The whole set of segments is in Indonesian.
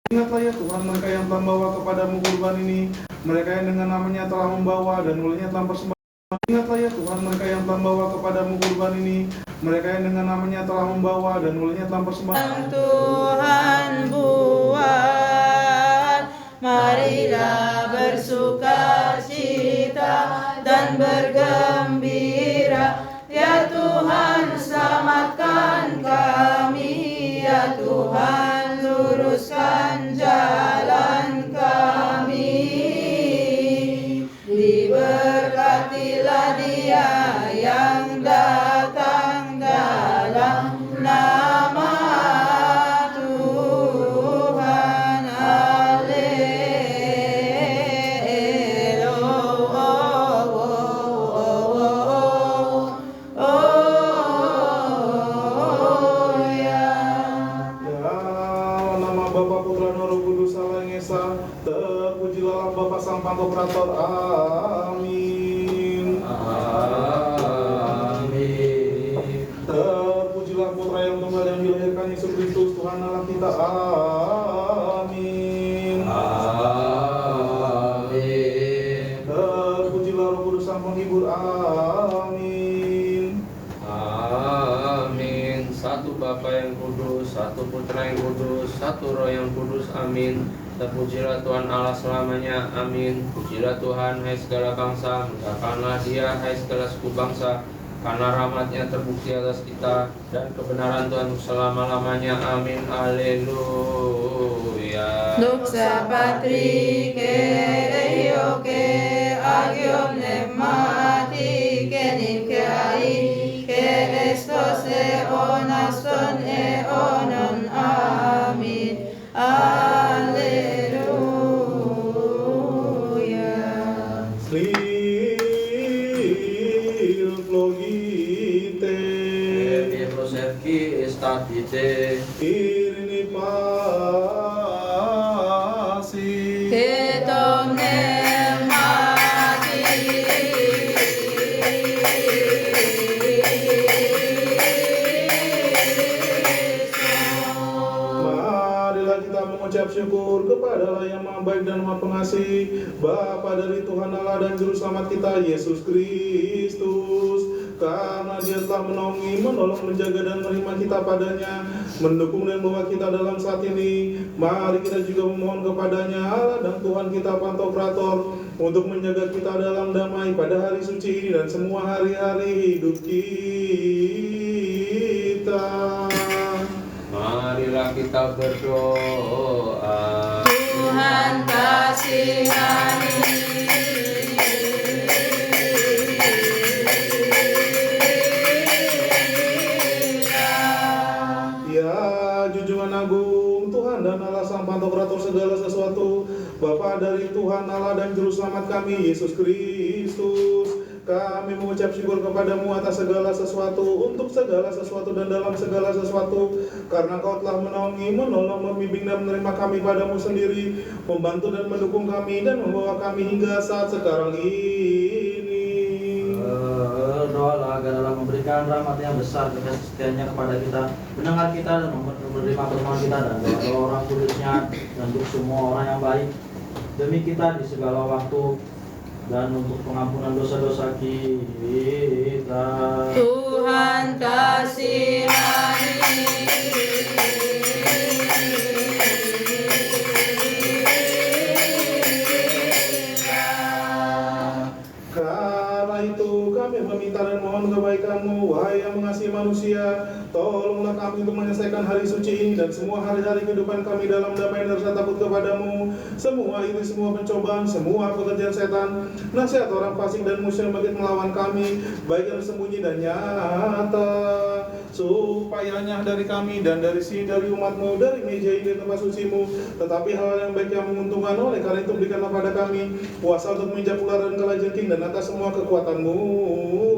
Ingatlah ya Tuhan mereka yang telah membawa kepadamu kurban ini, mereka yang dengan namanya telah membawa dan mulanya telah persembahan. Ingatlah ya Tuhan mereka yang telah membawa kepadamu kurban ini, mereka yang dengan namanya telah membawa dan mulanya telah persembahan. Tuhan buat, marilah bersukacita dan bergembira. Ya Tuhan selamatkan kami, ya Tuhan luruskan jalan kami. Diberkatilah Dia yang datang dalam nama Tuhan. Haleluya. Dalam nama Bapa, Putra, dan Roh Kudus, Allah yang Esa, terpujilah Bapa Sang Pantokrator. Amin. Amin. Terpujilah Putra yang tunggal yang dilahirkan, Yesus Kristus, Tuhan Allah kita. Amin. Amin. Terpujilah Roh Kudus Sang Penghibur. Amin. Amin. Satu Bapa yang kudus, satu Putra yang kudus, satu Roh yang kudus. Amin. Terpujilah Tuhan Allah selamanya. Amin. Pujilah Tuhan, hai segala bangsa, muliakanlah Dia, hai segala suku bangsa, karena rahmat-Nya terbukti atas kita dan kebenaran Tuhan selama-lamanya. Amin. Haleluya. Doxa Patri che io che agiom nemati che nike ai che estos eonaston eonon. Amin. Alleluia. Slil flogite, Prosevki estatite. irini pasi. Che tom nemati. Marilah kita mengucap syukur kepada yang Maha Baik dan Maha Pengasih, Bapa dari Tuhan Allah dan Juru Selamat kita, Yesus Kristus. Karena Dia telah menaungi, menolong, menjaga dan menerima kita padanya, mendukung dan membawa kita dalam saat ini. Mari kita juga memohon kepadanya, Allah dan Tuhan kita Pantokrator, untuk menjaga kita dalam damai pada hari suci ini dan semua hari-hari hidup kita. Marilah kita berdoa. Tuhan kasihani. Ya junjungan agung Tuhan dan Allah Sang Pantokrator segala sesuatu, Bapa dari Tuhan Allah dan Juru Selamat kami, Yesus Kristus, kami mengucap syukur kepadamu atas segala sesuatu, untuk segala sesuatu dan dalam segala sesuatu, karena Kau telah menaungi, menolong, membimbing dan menerima kami padamu sendiri, membantu dan mendukung kami dan membawa kami hingga saat sekarang ini. Berdoalah agar Allah memberikan rahmat yang besar kesetiaannya kepada kita, mendengar kita dan menerima permohonan kita, dan doa orang kudusnya dan untuk semua orang yang baik demi kita di segala waktu, dan untuk pengampunan dosa-dosa kita. Tuhan kasihani. Karena itu kami meminta dan mohon kebaikan-Mu, wahai yang mengasihi manusia, tolonglah kami untuk menyelesaikan hari suci ini dan semua hari-hari kehidupan kami dalam damai dan rasa takut kepadamu. Semua iri, semua pencobaan, semua pekerjaan setan, nasihat orang fasik dan musuh yang bangkit melawan kami, baik yang sembunyi dan nyata, supaya nyah dari kami dan dari umat-Mu, dari meja ini dan tempat suci-Mu, tetapi hal yang baik yang menguntungkan. Oleh karena itu berikanlah pada kami kuasa untuk menginjak ular dan kalajengking dan atas semua kekuatan musuh.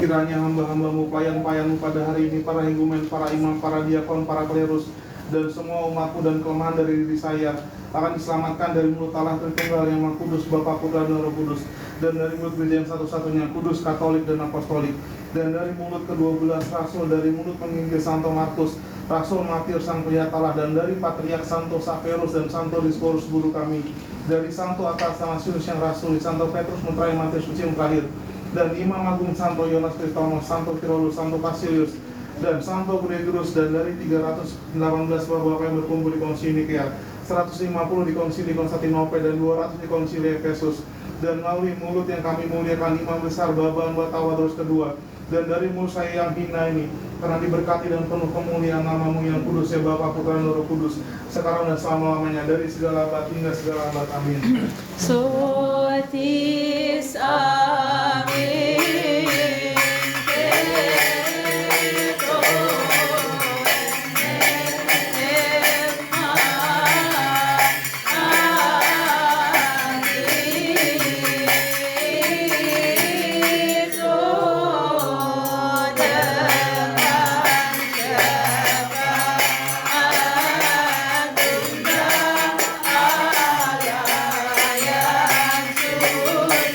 Kiranya hamba-hambamu, pelayan-pelayanmu pada hari ini, para higumen, para imam, para diakon, para klerus, dan semua umatku dan kelemahan dari diri saya akan diselamatkan dari mulut Allah Tritunggal yang Maha Kudus, Bapa, Putra, dan Roh Kudus, dan dari mulut gereja yang satu-satunya, kudus, katolik, dan apostolik, dan dari mulut ke-12 rasul, dari mulut penginjil Santo Markus, Rasul Martir Sang Prihatala, dan dari Patriark Santo Saverus dan Santo Dioscorus guru kami, dari Santo Athanasius yang Rasul, Santo Petrus Mentrai Matius Suci yang terakhir, dan Imam Agung Santo Yonas Kristomos, Santo Kirolus, Santo Basilius, dan Santo Gregorius, dan dari 318 bapak-bapak yang berkumpul di Konsili Nikea, 150 di Konsili Konstantinopel, dan 200 di Konsili Efesus, dan melalui mulut yang kami muliakan Imam Besar Baba Tawadros kedua, dan dari mulut saya yang hina ini, karena diberkati dan penuh kemuliaan namamu yang kudus ya Bapa, Putra, dan Roh Kudus, sekarang dan selama-lamanya, dari segala abad hingga segala abad. Amin. Sotis amin. Suci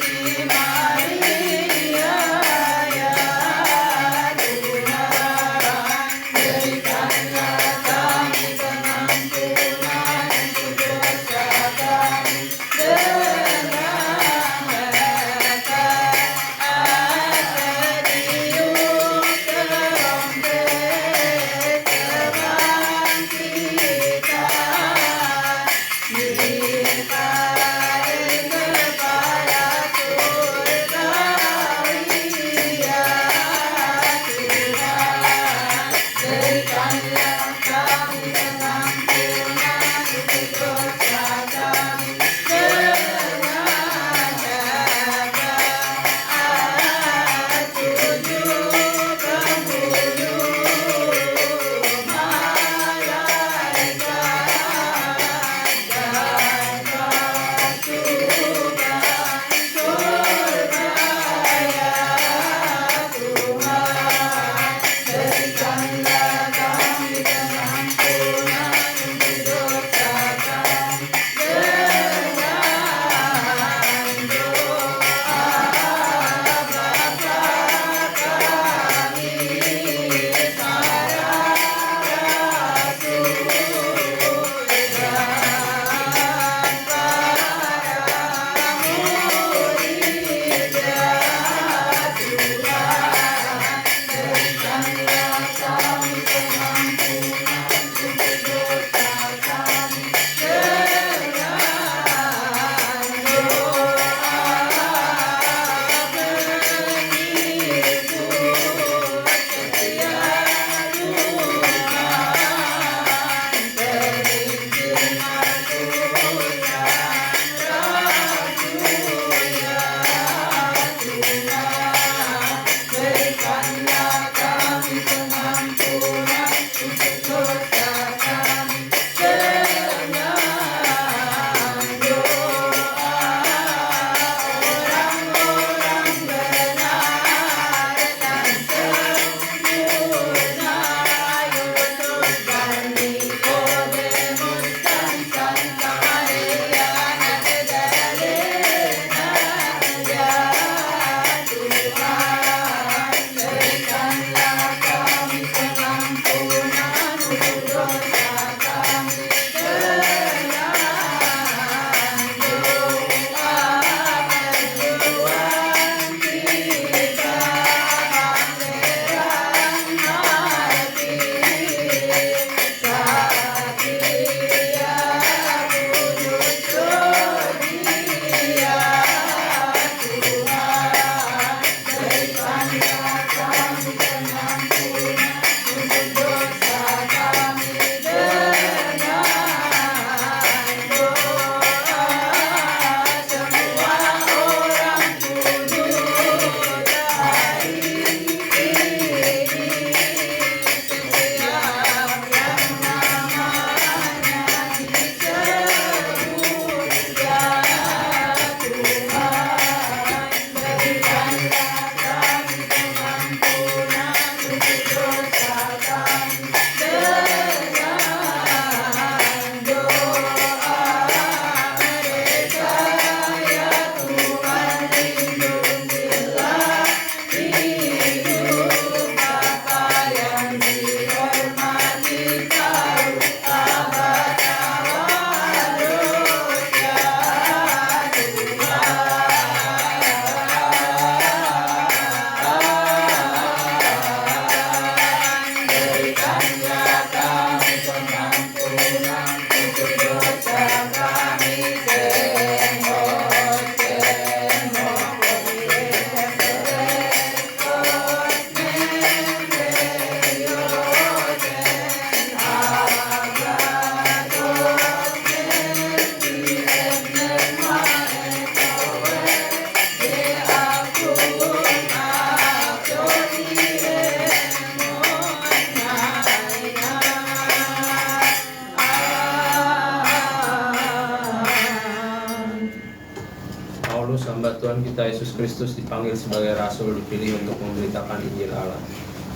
Paulus, hamba Tuhan kita Yesus Kristus, dipanggil sebagai rasul, dipilih untuk memberitakan Injil Allah.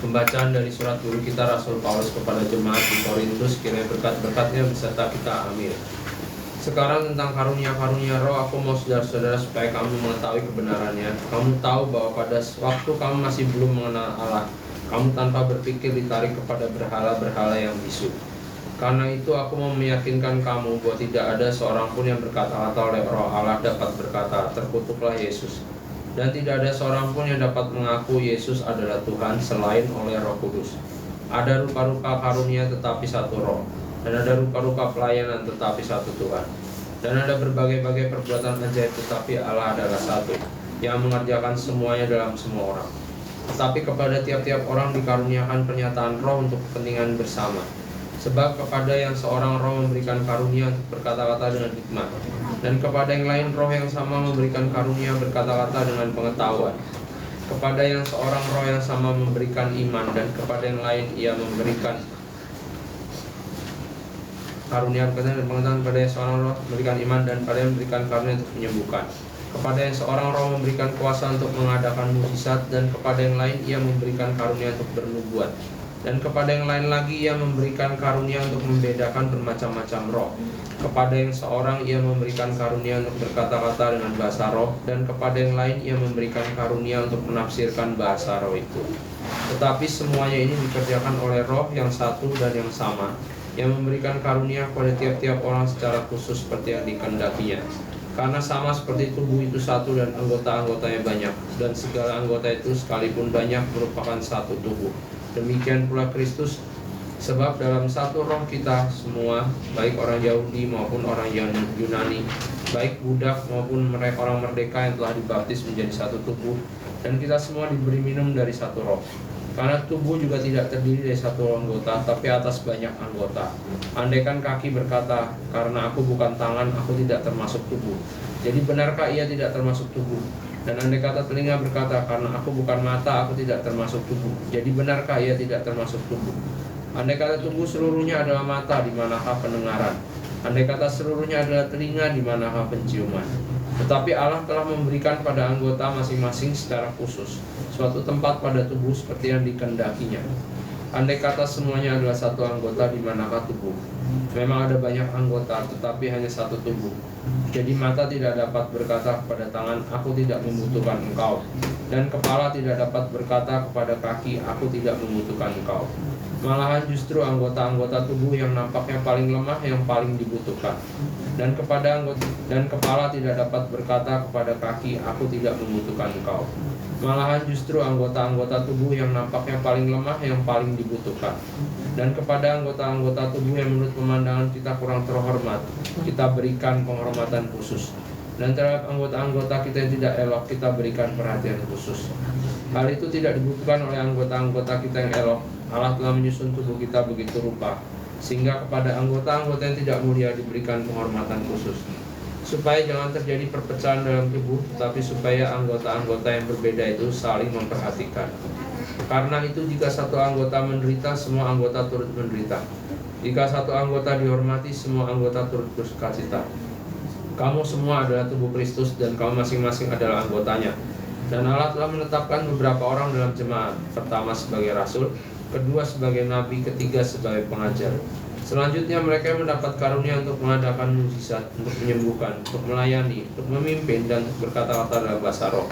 Pembacaan dari surat guru kita Rasul Paulus kepada jemaat di Korintus, kiranya berkat-berkatnya beserta kita, amin. Sekarang tentang karunia-karunia roh, aku mau saudara-saudara supaya kamu mengetahui kebenarannya. Kamu tahu bahwa pada waktu kamu masih belum mengenal Allah, kamu tanpa berpikir ditarik kepada berhala-berhala yang bisu. Karena itu aku mau meyakinkan kamu bahwa tidak ada seorang pun yang berkata-kata oleh roh Allah dapat berkata, terkutuklah Yesus. Dan tidak ada seorang pun yang dapat mengaku Yesus adalah Tuhan selain oleh Roh Kudus. Ada rupa-rupa karunia tetapi satu roh, dan ada rupa-rupa pelayanan tetapi satu Tuhan. Dan ada berbagai-bagai perbuatan ajaib tetapi Allah adalah satu, yang mengerjakan semuanya dalam semua orang. Tetapi kepada tiap-tiap orang dikaruniakan pernyataan roh untuk kepentingan bersama. Sebab kepada yang seorang roh memberikan karunia untuk berkata-kata dengan hikmat, dan kepada yang lain roh yang sama memberikan karunia berkata-kata dengan pengetahuan. Kepada yang seorang roh yang sama memberikan iman, dan kepada yang lain ia memberikan karunia berkata-kata dan pengetahuan. Kepada yang seorang roh memberikan iman, dan pada yang memberikan karunia untuk menyembuhkan. Kepada yang seorang roh memberikan kuasa untuk mengadakan mukjizat, dan kepada yang lain ia memberikan karunia untuk bernubuat. Dan kepada yang lain lagi ia memberikan karunia untuk membedakan bermacam-macam roh. Kepada yang seorang ia memberikan karunia untuk berkata-kata dengan bahasa roh, dan kepada yang lain ia memberikan karunia untuk menafsirkan bahasa roh itu. Tetapi semuanya ini dikerjakan oleh roh yang satu dan yang sama, yang memberikan karunia kepada tiap-tiap orang secara khusus seperti yang dikehendakinya. Karena sama seperti tubuh itu satu dan anggota-anggotanya banyak, dan segala anggota itu sekalipun banyak merupakan satu tubuh. Demikian pula Kristus, sebab dalam satu roh kita semua, baik orang Yahudi maupun orang Yunani, baik budak maupun mereka orang merdeka yang telah dibaptis menjadi satu tubuh, dan kita semua diberi minum dari satu roh. Karena tubuh juga tidak terdiri dari satu anggota, tapi atas banyak anggota. Andaikan kaki berkata, karena aku bukan tangan, aku tidak termasuk tubuh. Jadi benarkah ia tidak termasuk tubuh? Dan andai kata telinga berkata, karena aku bukan mata, aku tidak termasuk tubuh. Jadi benarkah ia tidak termasuk tubuh? Andai kata tubuh seluruhnya adalah mata, di manakah pendengaran? Andai kata seluruhnya adalah telinga, di manakah penciuman? Tetapi Allah telah memberikan pada anggota masing-masing secara khusus suatu tempat pada tubuh seperti yang dikehendakinya. Andai kata semuanya adalah satu anggota, di manakah tubuh? Memang ada banyak anggota, tetapi hanya satu tubuh. Jadi mata tidak dapat berkata kepada tangan, aku tidak membutuhkan engkau. Dan kepala tidak dapat berkata kepada kaki, aku tidak membutuhkan engkau. Malahan justru anggota-anggota tubuh yang nampaknya paling lemah yang paling dibutuhkan. Dan kepala tidak dapat berkata kepada kaki, aku tidak membutuhkan engkau. Malahan justru anggota-anggota tubuh yang nampaknya paling lemah yang paling dibutuhkan. Dan kepada anggota-anggota tubuh yang menurut pemandangan kita kurang terhormat, kita berikan penghormatan khusus. Dan terhadap anggota-anggota kita yang tidak elok, kita berikan perhatian khusus. Hal itu tidak dibutuhkan oleh anggota-anggota kita yang elok. Allah telah menyusun tubuh kita begitu rupa, sehingga kepada anggota-anggota yang tidak mulia diberikan penghormatan khusus. Supaya jangan terjadi perpecahan dalam tubuh, tetapi supaya anggota-anggota yang berbeda itu saling memperhatikan. Karena itu jika satu anggota menderita, semua anggota turut menderita. Jika satu anggota dihormati, semua anggota turut bersukacita. Kamu semua adalah tubuh Kristus dan kamu masing-masing adalah anggotanya. Dan Allah telah menetapkan beberapa orang dalam jemaat, pertama sebagai rasul, kedua sebagai nabi, ketiga sebagai pengajar. Selanjutnya mereka mendapat karunia untuk mengadakan mukjizat, untuk menyembuhkan, untuk melayani, untuk memimpin, dan untuk berkata-kata dalam bahasa roh.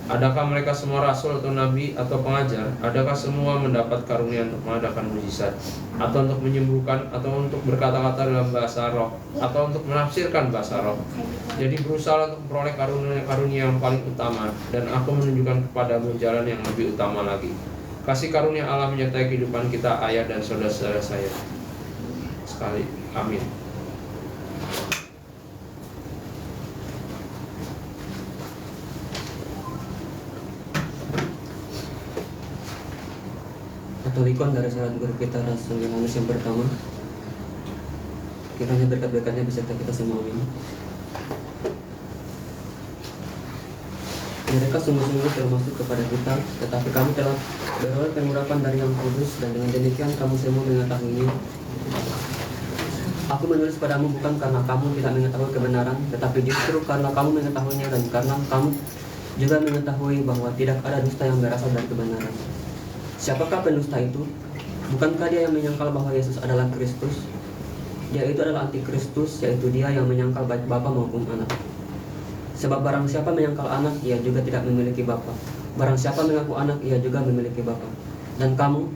Adakah mereka semua rasul atau nabi atau pengajar? Adakah semua mendapat karunia untuk mengadakan mukjizat, atau untuk menyembuhkan, atau untuk berkata-kata dalam bahasa roh, atau untuk menafsirkan bahasa roh? Jadi berusaha untuk memperoleh karunia yang paling utama, dan aku menunjukkan kepadamu jalan yang lebih utama lagi. Kasih karunia Allah menyertai kehidupan kita, ayah dan saudara-saudara saya sekali. Amin. Katolikon dari surat guru kita Rasul Yohanes yang pertama. Kiranya berkat-berkatnya beserta kita semua, amin. Mereka sungguh-sungguh termasuk kepada kita, tetapi kami telah beroleh pengurapan dari Yang Kudus, dan dengan demikian kamu semua mengetahuinya. Aku menulis padamu bukan karena kamu tidak mengetahui kebenaran, tetapi justru karena kamu mengetahuinya dan karena kamu juga mengetahui bahwa tidak ada dusta yang berasal dari kebenaran. Siapakah pendusta itu? Bukankah dia yang menyangkal bahwa Yesus adalah Kristus? Dia itu adalah antikristus, yaitu dia yang menyangkal baik bapa maupun anak. Sebab barang siapa menyangkal anak, ia juga tidak memiliki bapa. Barang siapa mengaku anak, ia juga memiliki bapa. Dan kamu,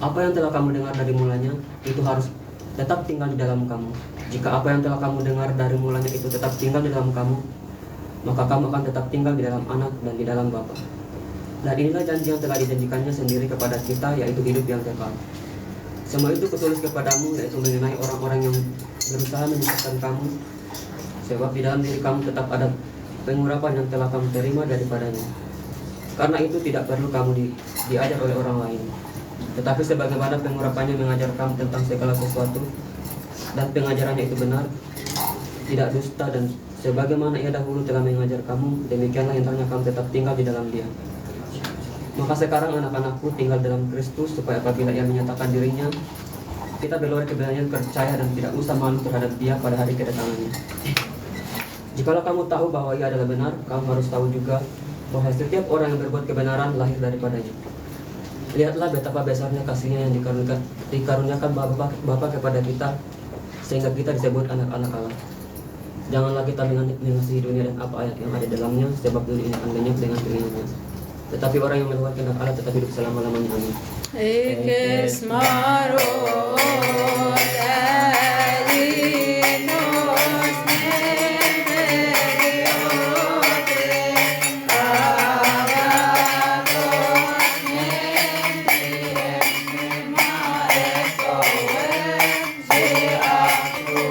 apa yang telah kamu dengar dari mulanya, itu harus tetap tinggal di dalam kamu. Jika apa yang telah kamu dengar dari mulanya itu tetap tinggal di dalam kamu, maka kamu akan tetap tinggal di dalam anak dan di dalam bapa. Dan inilah janji yang telah dijanjikannya sendiri kepada kita, yaitu hidup yang kekal. Semua itu kutulis kepadamu, yaitu mengenai orang-orang yang berusaha menyesatkan kamu, sebab di dalam diri kamu tetap ada pengurapan yang telah kamu terima daripadanya. Karena itu tidak perlu kamu diajar oleh orang lain, tetapi sebagaimana pengurapannya mengajar kamu tentang segala sesuatu, dan pengajarannya itu benar, tidak dusta, dan sebagaimana ia dahulu telah mengajar kamu, demikianlah hendaknya kamu tetap tinggal di dalam dia. Maka sekarang anak-anakku, tinggal dalam Kristus, supaya apabila ia menyatakan dirinya, kita beroleh kebenaran percaya dan tidak usah malu terhadap dia pada hari kedatangannya. Jikalau kamu tahu bahwa ia adalah benar, kamu harus tahu juga bahwa setiap orang yang berbuat kebenaran lahir daripadanya. Lihatlah betapa besarnya kasihnya yang dikaruniakan Bapa kepada kita, sehingga kita disebut anak-anak Allah. Janganlah kita mengasihi dunia dan apa ayat yang ada dalamnya, sebab dunia ini akan lenyap dengan keinginannya. Tetapi orang yang melakukan kehendak Allah tetap hidup selama-lamanya. Amin. Ekes maro elinos nemeriote avatos mentiem maestoem se actum atotiem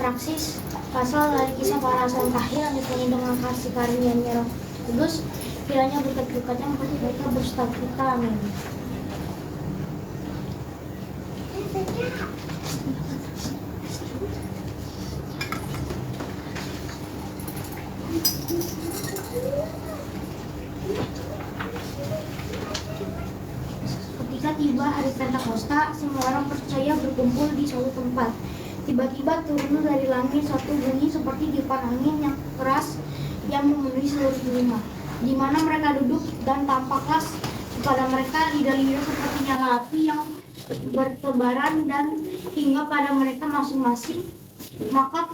Praksis pasal dari kisah para rasul terakhir yang dipenuhi dengan kasih karunia Roh Kudus, kiranya berkat-berkatnya membuat mereka bersukacita. Amin. Ketika tiba hari Pentakosta, semua orang percaya berkumpul di suatu tempat. Tiba-tiba turun dari langit suatu bunyi seperti tiupan angin yang keras yang memenuhi seluruh rumah, di mana mereka duduk, dan tampaklah kepada mereka lidah-lidah seperti nyala api yang bertebaran dan hingga pada mereka masing-masing. Maka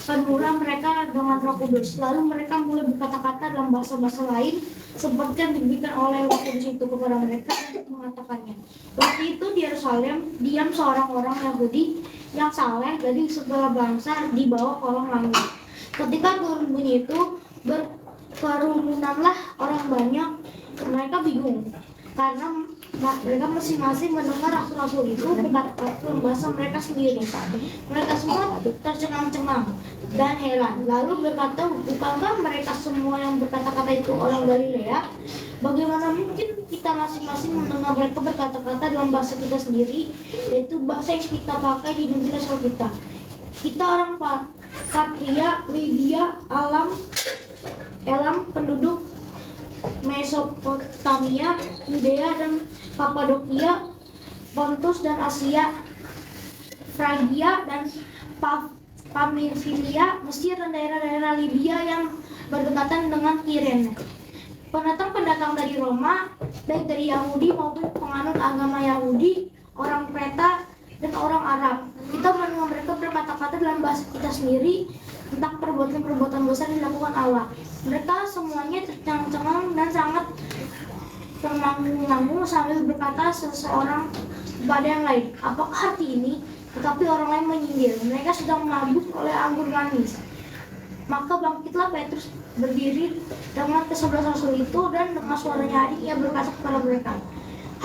penuhlah mereka dengan Roh Kudus. Lalu mereka mulai berkata-kata dalam bahasa-bahasa lain seperti yang diberikan oleh Roh Kudus itu kepada mereka untuk mengatakannya. Waktu itu di Yerusalem diam seorang orang Yahudi yang saleh dari segala bangsa di bawah kolong langit. Ketika turun bunyi itu, berkerumunanlah orang banyak. Mereka bingung karena mereka masing-masing mendengar rasul-rasul itu berkata dalam bahasa mereka sendiri. Mereka semua tercengang-cengang dan heran, lalu berkata, bukankah mereka semua yang berkata-kata itu orang Galilea? Bagaimana mungkin kita masing-masing mendengar mereka berkata-kata dalam bahasa kita sendiri, yaitu bahasa yang kita pakai di negeri asal kita? Kita orang Partria, Libya, Elam, penduduk Mesopotamia, Yudea dan Kapadokia, Pontus dan Asia, Fragia dan Pamfilia, Mesir dan daerah-daerah Libya yang berdekatan dengan Kirene. Pendatang-pendatang dari Roma, baik dari Yahudi maupun penganut agama Yahudi, orang Kreta dan orang Arab. Kita mendengar mereka berkata-kata dalam bahasa kita sendiri tentang perbuatan-perbuatan besar yang dilakukan Allah. Mereka semuanya tercengang-cengang dan sangat termangu-mangu sambil berkata seseorang kepada yang lain, apakah arti ini? Tetapi orang lain menyindir, mereka sedang mabuk oleh anggur manis. Maka bangkitlah Petrus berdiri dengan ke-11 rasul itu, dan dengan suara nyaring ia berkata kepada mereka,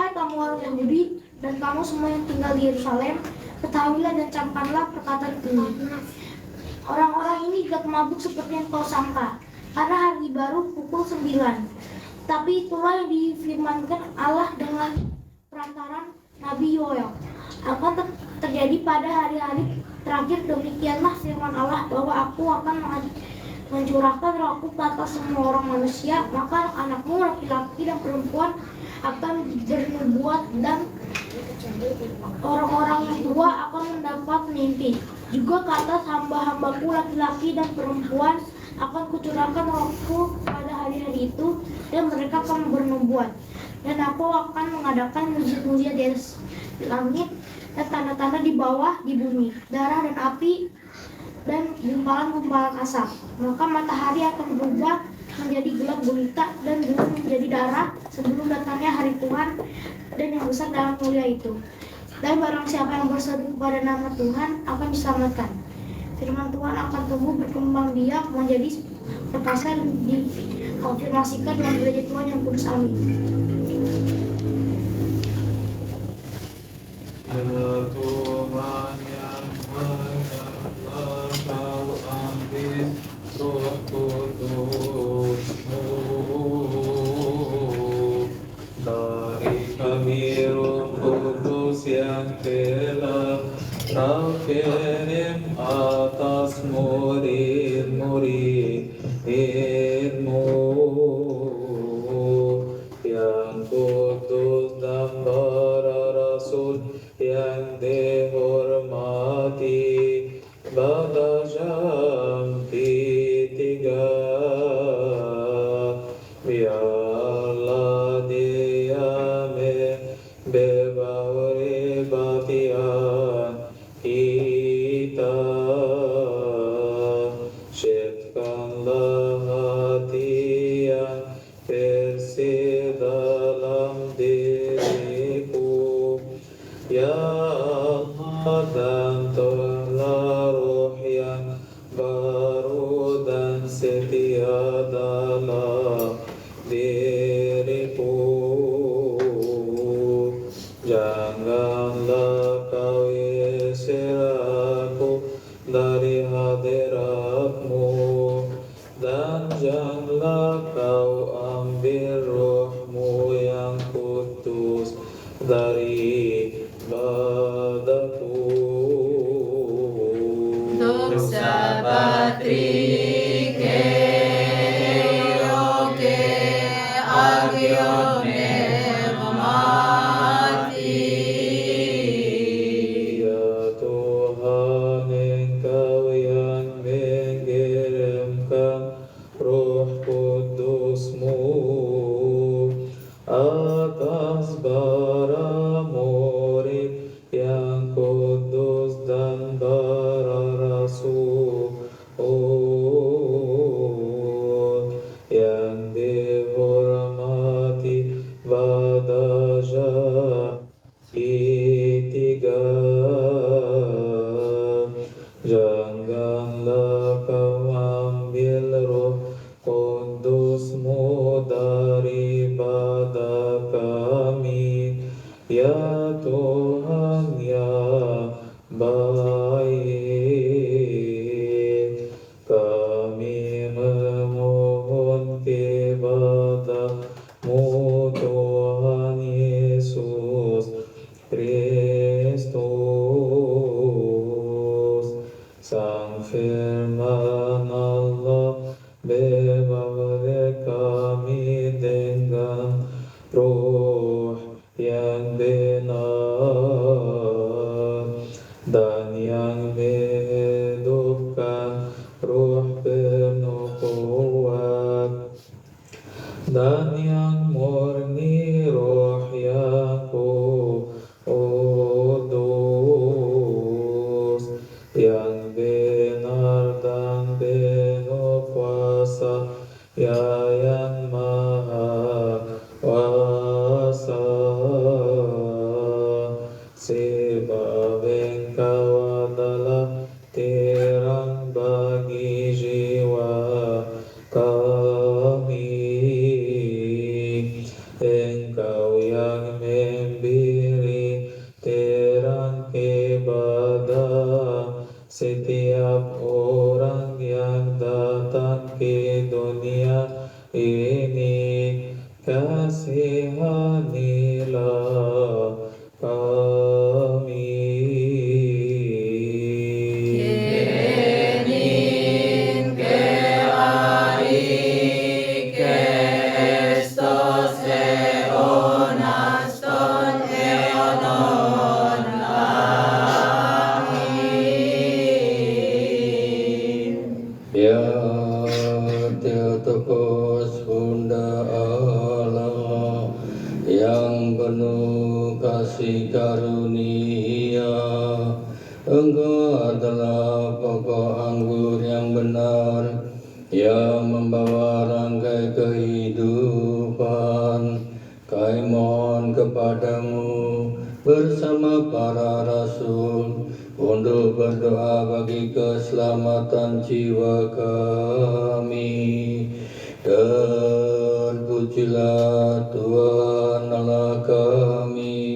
hai kamu orang Yahudi dan kamu semua yang tinggal di Yerusalem, ketahuilah dan camkanlah perkataan ini. Orang-orang ini tidak mabuk seperti yang kau sangka, karena hari baru pukul 9. Tapi itulah yang difirmankan Allah dengan perantaran Nabi Yoel akan terjadi pada hari-hari terakhir. Demikianlah firman Allah bahwa aku akan mencurahkan rohku ke atas semua orang manusia, maka anakmu laki-laki dan perempuan akan bernubuat dan orang-orang tua akan mendapat mimpi. Juga ke atas hamba-hambaku laki-laki dan perempuan akan kucurahkan rohku pada hari-hari itu, dan mereka akan bernubuat. Dan aku akan mengadakan mujizat-mujizat di langit dan tanda-tanda di bawah di bumi, darah dan api dan gumpalan-gumpalan asap. Maka matahari akan berubah menjadi gelap gulita dan bulan menjadi darah sebelum datangnya hari Tuhan dan yang besar dan mulia itu. Dan barang siapa yang berseru pada nama Tuhan akan diselamatkan. Firman Tuhan akan tumbuh berkembang biak menjadi perkasa dan dikonfirmasikan dengan gereja Tuhan yang kudus. Amin. Ya Tuhan yang benar, Kau ambil Roh Kudus-Mu dari kami. Roh Kudus yang telah Kau kirim atas murid-murid-Mu yang kudus dan para rasul yang dihormati pada jam ketiga. Biarlah Dia membawa batian kita, ciptakanlah hati yang bersih dalam diriku, ya Allah, dan tolonglah roh yang baru dan setia dalam diriku. Janganlah Kau usir aku dari hadirat-Mu, dan janganlah Kau ambil roh-Mu yang kudus dari padaku. Dosa Patrick Eroke Agione Mati. Ya Tuhan, Engkau yang mengirimkan Roh Kudus-Mu atas para murid yang kudus dan para rasul yang dihormati pada jam ketiga. Janganlah Kau ambil Roh Kudus-Mu daripada kami, ya Tuhan yang baik. Kami memohon kepada-Mu, Tuhan Yesus Kristus. Sang firman Allah membawa kami dengan roh yang benar dan yang menghidupkan, roh penuh kuat dan yang murni, roh yang kudus, yang benar dan penuh kuasa, ya yang maha kuasa. Sebab Engkau adalah terang bagi jiwa kami. Engkau yang memberi terang kepada setiap orang yang datang ke dunia ini. Kasihanilah kami. kasih karunia. Engkau adalah pokok anggur yang benar, yang membawa rangkai kehidupan. Kami mohon kepadamu bersama para rasul untuk berdoa bagi keselamatan jiwa kami. Terpujilah Tuhan Allah kami,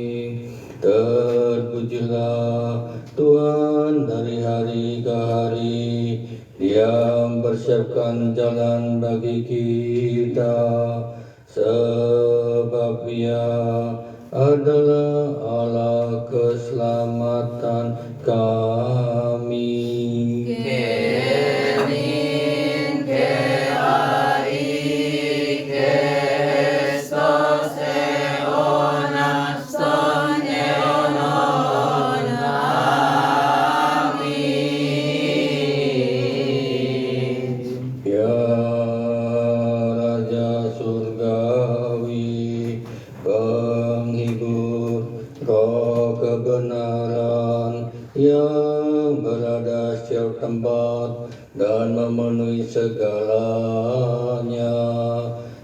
terpujilah Tuhan dari hari ke hari. Dia mempersiapkan jalan bagi kita, sebab Dia adalah Allah keselamatan kami. Tempat dan memenuhi segalanya,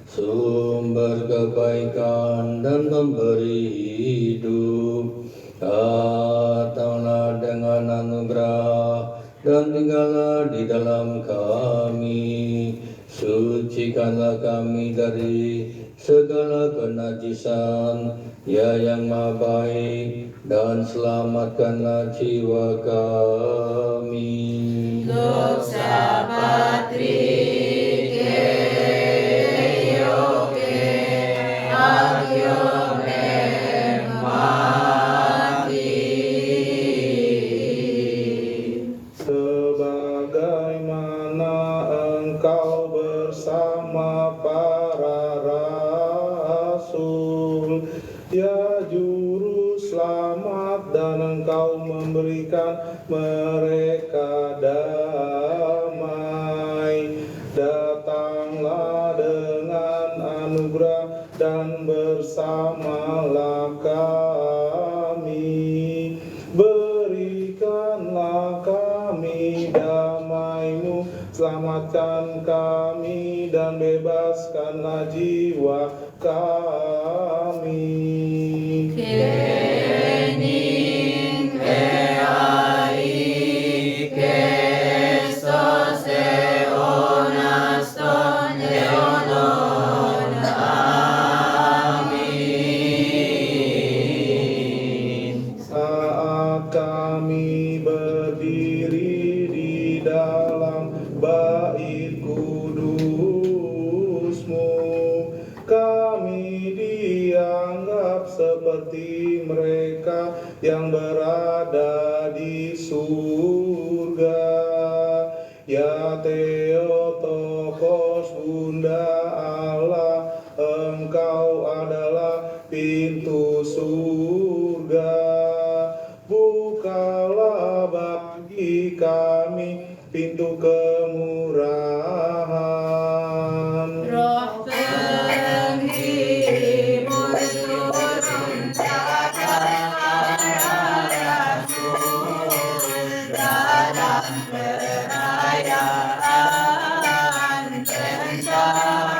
sumber kebaikan dan memberi hidup. Datanglah dengan anugerah dan tinggallah di dalam kami. Sucikanlah kami dari segala kenajisan, Ya yang Maha Baik, dan selamatkanlah jiwa kami. Doxa Patri Keioke Agio Mati. Sebagaimana Engkau bersama para rasul, Ya Juru Selamat, dan Engkau memberikan mereka damai. Datanglah dengan anugerah dan bersamalah kami. Berikanlah kami damai-Mu, selamatkan kami dan bebaskanlah jiwa kami. Kening keai kestos eonaston eonon. Amin. Saat kami berdiri di dalam bait kudus-Mu, kami dianggap seperti mereka yang berada di surga. Ya Theotokos, Bunda Allah, Engkau adalah pintu surga. Bukalah bagi kami pintu kemurahan. Roh penghibur turun ke para rasul dalam perayaan Pentakosta.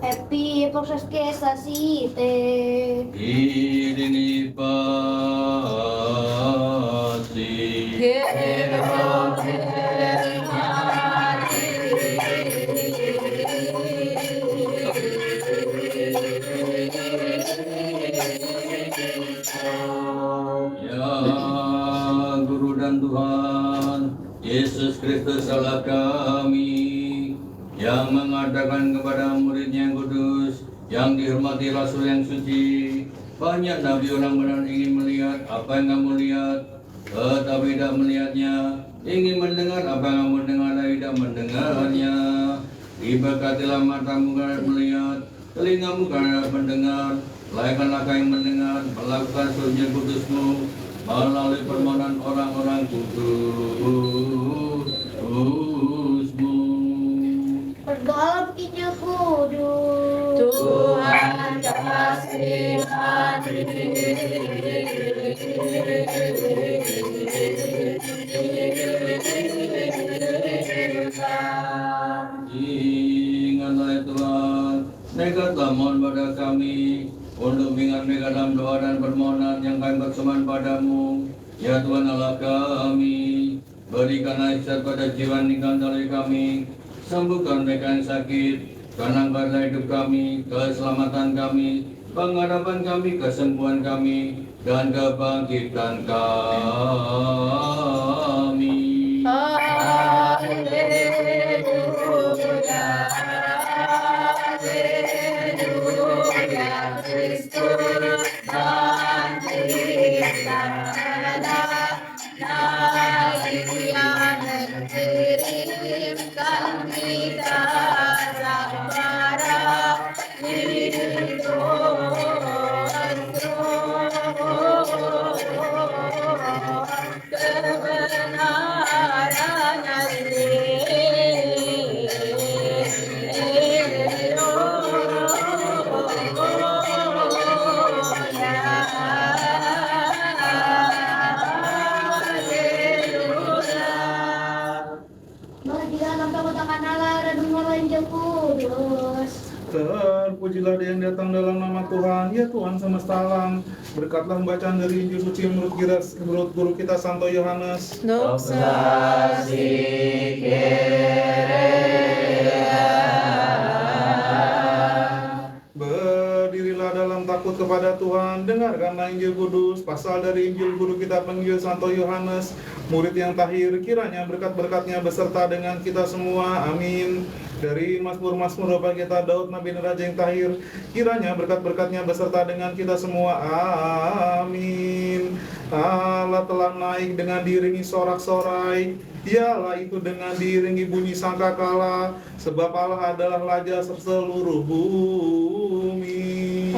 Happy proses kesasi te. Irini pasi. Ya Guru dan Tuhan Yesus Kristus Allah kami yang mengatakan kepada muridnya yang kudus yang dihormati Rasul yang suci, banyak nabi orang benar ingin melihat apa yang kamu lihat tetapi tidak melihatnya, ingin mendengar apa yang kamu dengar tapi tidak mendengarnya. Diberkatilah matamu karena melihat, telingamu karena mendengar. Layakkanlah kau yang mendengar melakukan suruhnya kudusmu melalui permohonan orang-orang kudusmu. Berdoa Injil Kudus. Tuhan kasihani. Ingatlah ya Tuhan, dekatlah mohon pada kami untuk mengingat mereka dalam doa dan permohonan yang kami berseman padamu. Ya Tuhan Allah kami, berikanlah isyarat pada jiwa nikah dari kami, sembuhkan mereka yang sakit, tenangkanlah hidup kami, keselamatan kami, pengharapan kami, kesembuhan kami, dan kebangkitan kami. Kristus dan kita yang mengirimkan kita kepada hidup kebenaran Terpujilah dia yang datang dalam nama Tuhan, ya Tuhan semesta alam. Berkatlah pembacaan dari Injil suci menurut guru kita Santo Yohanes. Doxa si Berdirilah dalam takut kepada Tuhan, dengarkanlah Injil Kudus, pasal dari Injil guru kita penginjil Santo Yohanes, murid yang tahir, kiranya berkat-berkatnya beserta dengan kita semua, amin. Dari Mazmur-Mazmur Bapa kita Daud Nabi Raja yang tahir, kiranya berkat-berkatnya beserta dengan kita semua, amin. Allah telah naik dengan diiringi sorak-sorai, dialah itu dengan diiringi bunyi sangkakala, sebab Allah adalah raja seluruh bumi.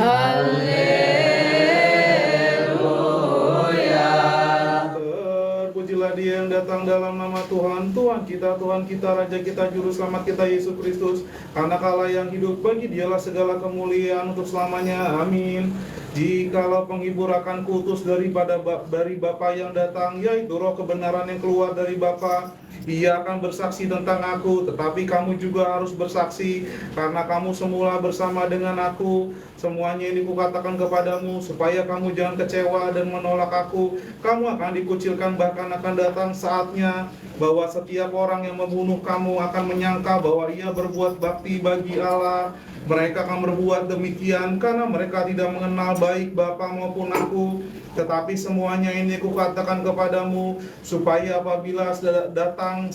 Terpujilah dia yang datang dalam nama Tuhan, Tuhan kita, Raja kita, Juru Selamat kita, Yesus Kristus. Anak Allah yang hidup, bagi dialah segala kemuliaan untuk selamanya, amin. Jikalau penghibur akan kuutus dari Bapa yang datang, yaitu roh kebenaran yang keluar dari Bapa, ia akan bersaksi tentang aku, tetapi kamu juga harus bersaksi, karena kamu semula bersama dengan aku. Semuanya ini kukatakan kepadamu, supaya kamu jangan kecewa dan menolak aku. Kamu akan dikucilkan, bahkan akan datang saatnya bahwa setiap orang yang membunuh kamu akan menyangka bahwa ia berbuat bakti bagi Allah. Mereka akan berbuat demikian karena mereka tidak mengenal baik Bapa maupun aku. Tetapi semuanya ini kukatakan kepadamu, supaya apabila datang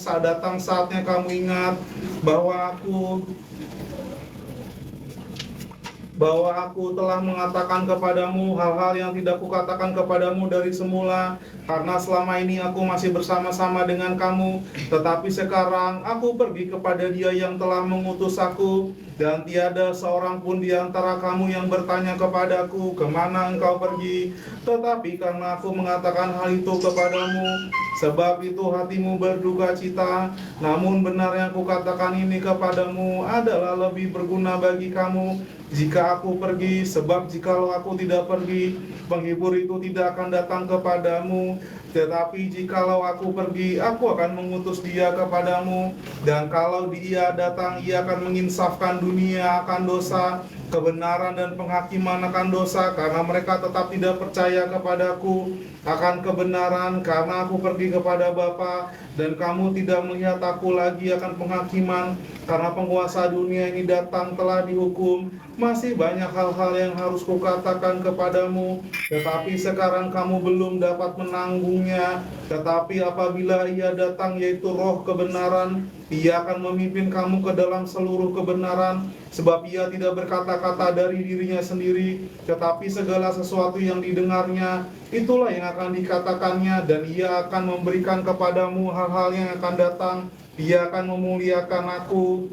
saatnya kamu ingat bahwa aku bahwa aku telah mengatakan kepadamu hal-hal yang tidak kukatakan kepadamu dari semula, karena selama ini aku masih bersama-sama dengan kamu. Tetapi sekarang aku pergi kepada Dia yang telah mengutus aku, dan tiada seorang pun di antara kamu yang bertanya kepadaku, kemana engkau pergi? Tetapi karena aku mengatakan hal itu kepadamu, sebab itu hatimu berduka cita. Namun benar yang kukatakan ini kepadamu adalah lebih berguna bagi kamu jika aku pergi, sebab jikalau aku tidak pergi, penghibur itu tidak akan datang kepadamu. Tetapi jikalau aku pergi, aku akan mengutus Dia kepadamu. Dan kalau Dia datang, Ia akan menginsafkan dunia akan dosa, kebenaran dan penghakiman akan dosa, karena mereka tetap tidak percaya kepadaku akan kebenaran, karena aku pergi kepada Bapa, dan kamu tidak melihat aku lagi akan penghakiman, karena penguasa dunia ini datang telah dihukum. Masih banyak hal-hal yang harus kukatakan kepadamu, tetapi sekarang kamu belum dapat menanggungnya. Tetapi apabila Ia datang, yaitu Roh kebenaran, Ia akan memimpin kamu ke dalam seluruh kebenaran, sebab Ia tidak berkata-kata dari dirinya sendiri, tetapi segala sesuatu yang didengarnya, itulah yang akan dikatakannya, dan Ia akan memberikan kepadamu hal-hal yang akan datang. Ia akan memuliakan aku,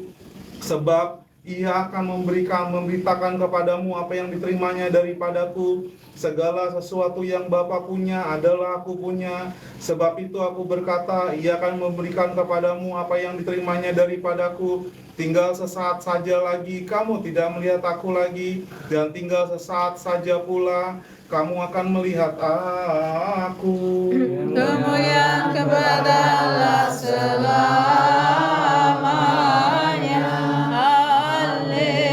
sebab Ia akan memberitakan kepadamu apa yang diterimanya daripadaku. Segala sesuatu yang Bapa punya adalah aku punya. Sebab itu aku berkata, Ia akan memberikan kepadamu apa yang diterimanya daripadaku. Tinggal sesaat saja lagi, kamu tidak melihat aku lagi, dan tinggal sesaat saja pula kamu akan melihat aku. Kemuliaan kepada Allah selamanya.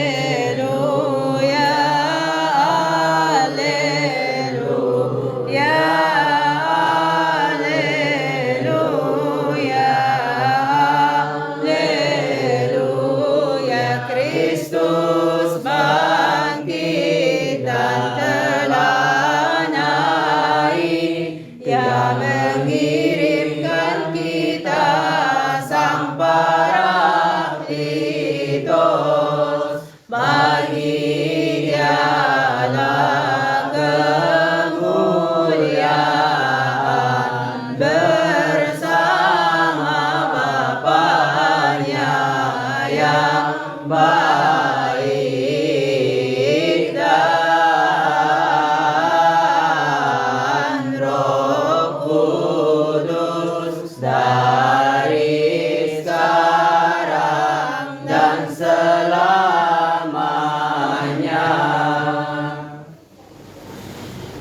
Haleluya, haleluya, haleluya, haleluya. Kristus bangkit dan telah naik. Ia mengirimkan kita sang Parakletos. Bagi Dialah kemuliaan bersama Bapa-Nya yang baik, dan Roh Kudus dari sekarang dan selamanya.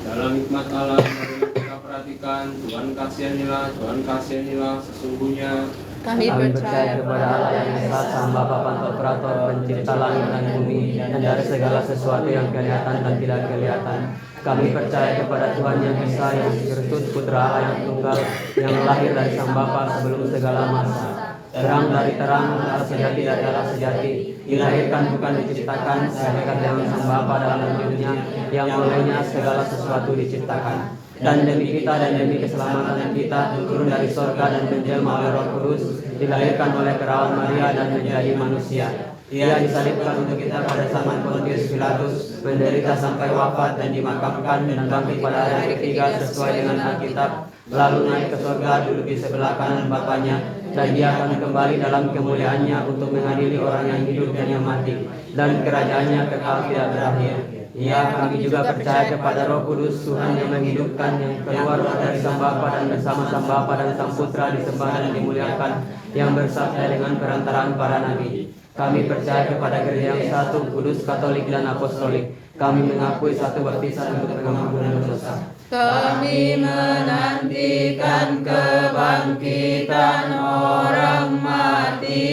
Dalam hikmat Allah, marilah kita perhatikan, Tuhan kasihanilah sesungguhnya. Kami percaya kepada Allah yang Esa, Sang Bapa Pantokrator, pencipta langit dan bumi, dan dari segala sesuatu yang kelihatan dan tidak kelihatan. Kami percaya kepada Tuhan yang Esa, Yesus Kristus, Putra Allah yang tunggal, yang lahir dari Sang Bapa sebelum segala masa. Terang dari terang, darah sejati dari darah sejati, dilahirkan bukan diciptakan, sehakikat dengan Sang Bapa dalam wujudnya, yang olehnya segala sesuatu diciptakan. Dan demi kita dan demi keselamatan kita, turun dari sorga dan menjelma oleh Roh Kudus, dilahirkan oleh perawan Maria dan menjadi manusia. Ia disalibkan untuk kita pada zaman Pontius Pilatus, menderita sampai wafat dan dimakamkan, dan bangkit pada hari ketiga sesuai dengan Alkitab, lalu naik ke sorga, duduk di sebelah kanan Bapanya, dan Dia akan kembali dalam kemuliaannya untuk mengadili orang yang hidup dan yang mati, dan kerajaannya kekal tidak berakhir. Ya, kami juga percaya kepada Roh Kudus, Tuhan yang menghidupkan, yang keluar dari Sang Bapa dan bersama Sang Bapa dan Sang Putra disembah dan dimuliakan, yang bersabda dengan perantaraan para nabi. Kami percaya kepada gereja yang satu, kudus, katolik, dan apostolik. Kami mengakui satu baptisan untuk pengampunan dosa. Kami menantikan kebangkitan orang mati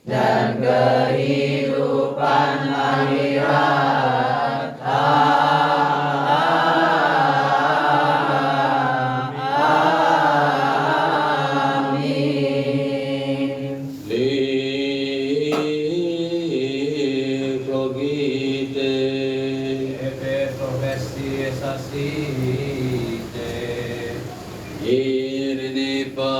dan kehidupan akhirat. Amin. Epe profesi esasite. Irene pa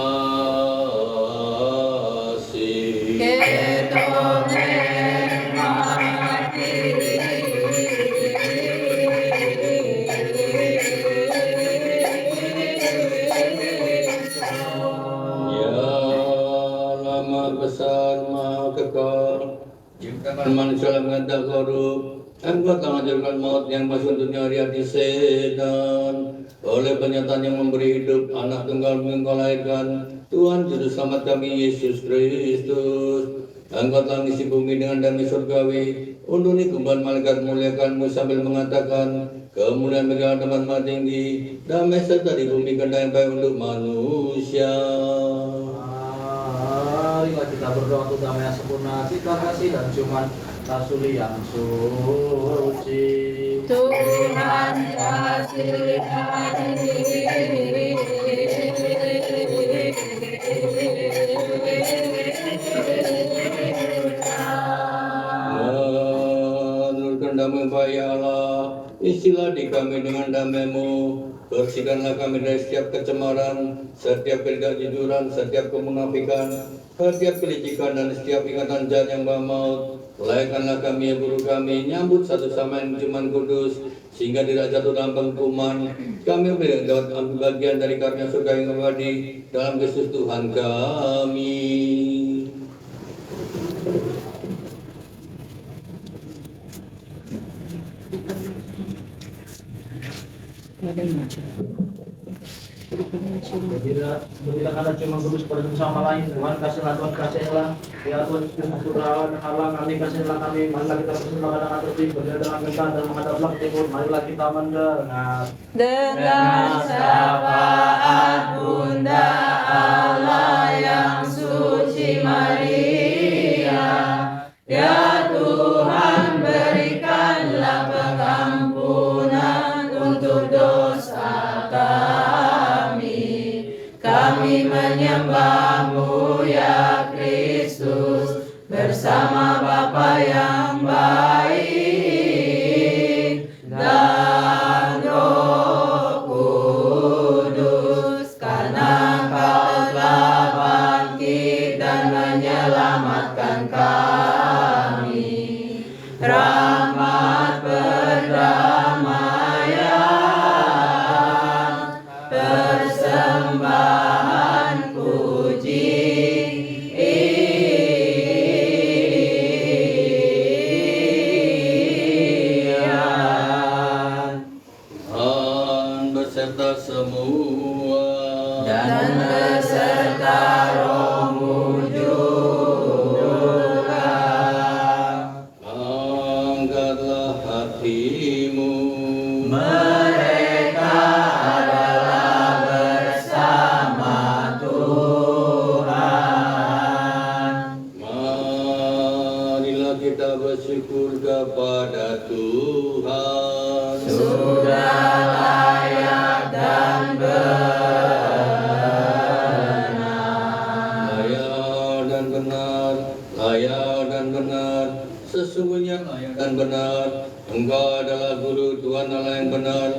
maha besar, maha kekal. Ciptakan manusia dalam kata korup. Engkau telah mengajarkan maut yang masuk dunia hati setan. Oleh pernyataan yang memberi hidup, anak tunggal Engkau lahirkan, Tuhan Juru Selamat kami Yesus Kristus. Engkau telah mengisi bumi dengan damai surgawi. Unduni kumpulan malaikat muliakan-Mu sambil mengatakan, kemuliaan bagi teman maha tinggi, damai serta di bumi kehendak yang baik untuk manusia. Marilah kita berdoa untuk damai yang sempurna, kita kasih dan cuman Rasul yang suci. Tuhan kasih Menurunkan damai baik Allah, isilah di kami dengan damai-Mu. Bersihkanlah kami dari setiap kecemaran, setiap ketidakjujuran, setiap kemunafikan, setiap kelicikan dan setiap ingatan jahat yang maut. Layakkanlah kami ya guru kami, nyambut satu sama yang cuman kudus, sehingga tidak jatuh dalam penghukuman. Kami dapat ambil bagian dari karunia surga yang abadi dalam Kristus Tuhan kami. Bila ada cuma kudus pada sama lain, Tuhan kasihlah, Tuhan kasihlah. Ya Tuhan, Tuhan Putra dan Allah, kami kasihlah kami. Marilah kita bersama dengan tertib, berada dengan kita dan menghadaplah ke timur. Marilah kita mendengar. dengan syafaat Bunda Allah yang suci Maria. Ya Tuhan, berikanlah pengampunan untuk dosa kami. Kami menyembah-Mu ya Kristus bersama Bapa yang baik dan Roh Kudus, karena Kau telah bangkit dan menyelamatkan kami. Rahmat perdamaian, persembahan pujian, Dan beserta semua dan beserta Roh-Mu juga. angkatlah hatimu. Mereka adalah bersama Tuhan. Marilah kita bersyukur kepada Tuhan. Sudah layak dan benar. Layak dan benar, layak dan benar, sesungguhnya layak dan benar. Engkau adalah Guru, Tuhan Allah yang benar,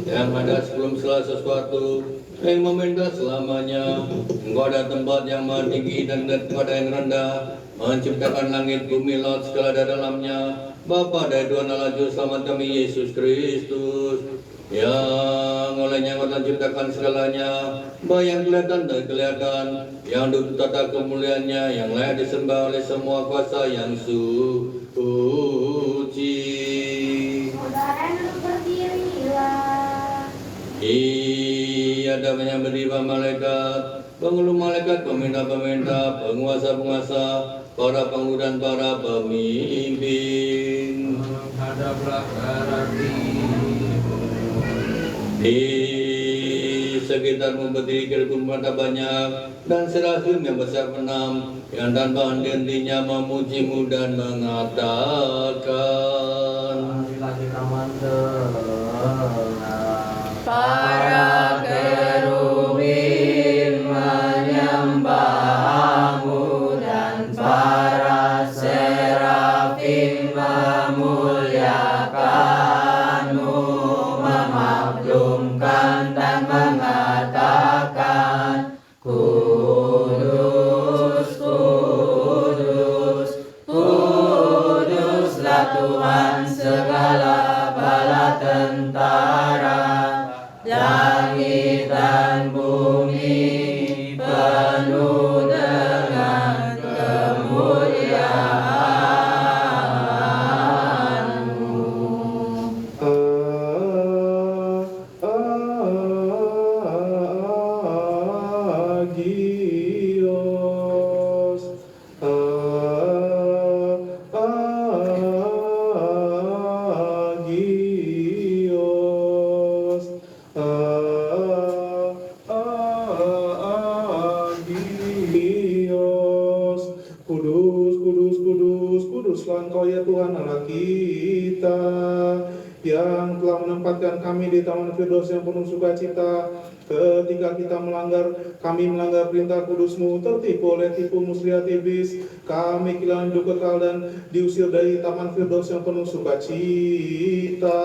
yang ada sebelum segala sesuatu, yang meminta selamanya. Engkau ada tempat yang maha tinggi dan tempat yang rendah, menciptakan langit, bumi, laut, segala ada dalamnya. Bapa dari Tuhan Allah Juru Selamat kami Yesus Kristus, yang olehnya Engkau telah ciptakan segalanya, baik yang kelihatan dan kelihatan, yang duduk tata kemuliaannya, yang layak disembah oleh semua kuasa yang suci. Saudara duduk berdirilah. Ia damai yang berdiri malaikat, penghulu malaikat, peminta-peminta, penguasa-penguasa, para penghulu dan para pemimpin. Menghadaplah ke arah Di sekitarmu berdiri kerumunan mata banyak, dan serafim yang besar enam, yang tanpa henti-hentinya memujimu dan mengatakan, Marilah kita mendengar. Para kerubim menyembah-Mu dan para serafim memuliakan-Mu, memaklumkan dan mengatakan, Kudus, Kudus, Kuduslah Tuhan segala bala tentara. Langit Kudus, kudus, kudus, kuduslah Engkau ya Tuhan Allah kita, yang telah menempatkan kami di Taman Firdaus yang penuh sukacita. Ketika kami melanggar perintah kudus-Mu, tertipu oleh tipu muslihat iblis, kami kehilangan hidup kekal dan diusir dari Taman Firdaus yang penuh sukacita.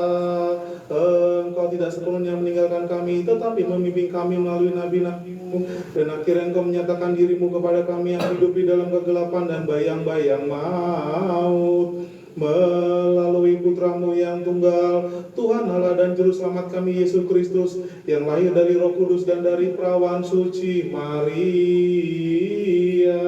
Engkau tidak sepenuhnya meninggalkan kami, tetapi membimbing kami melalui nabi-nabi-Mu, dan akhirnya Engkau menyatakan diri-Mu kepada kami yang hidup di dalam kegelapan dan bayang-bayang maut, melalui Putra-Mu yang tunggal, Tuhan Allah dan Juru Selamat kami Yesus Kristus, yang lahir dari Roh Kudus dan dari perawan suci Maria.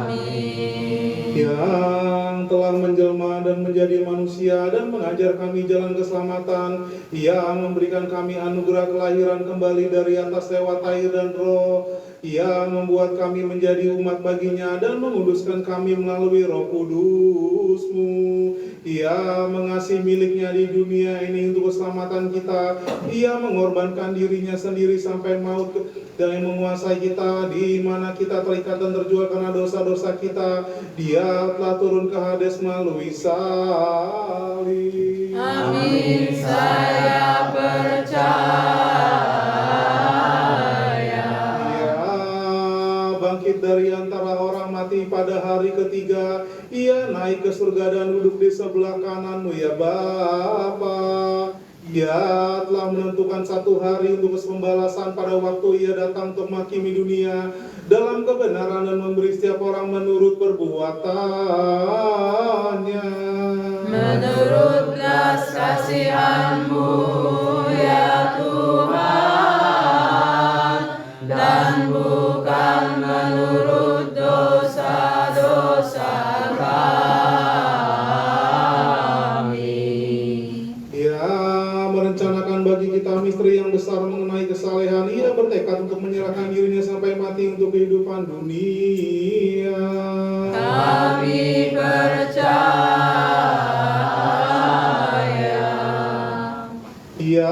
Amin. Yang telah menjelma dan menjadi manusia dan mengajar kami jalan keselamatan, yang memberikan kami anugerah kelahiran kembali dari atas lewat air dan Roh, yang membuat kami menjadi umat baginya dan menguduskan kami melalui Roh Kudus-Mu. Ia mengasihi miliknya di dunia ini untuk keselamatan kita. Ia mengorbankan dirinya sendiri sampai maut dan menguasai kita, di mana kita terikat dan terjual karena dosa-dosa kita. Dia telah turun ke Hades melalui salib. Amin. Saya percaya. Dari antara orang mati pada hari ketiga, ia naik ke surga dan duduk di sebelah kanan-Mu ya Bapa. Ia telah menentukan satu hari untuk pembalasan pada waktu ia datang untuk menghakimi dunia dalam kebenaran dan memberi setiap orang menurut perbuatannya. Menurut belas kasihan-Mu ya Tuhan, dan bukan menurut dosa-dosa kami. Ia merencanakan bagi kita misteri yang besar mengenai kesalehan. Ia bertekad untuk menyerahkan dirinya sampai mati untuk kehidupan dunia. Kami percaya. Ia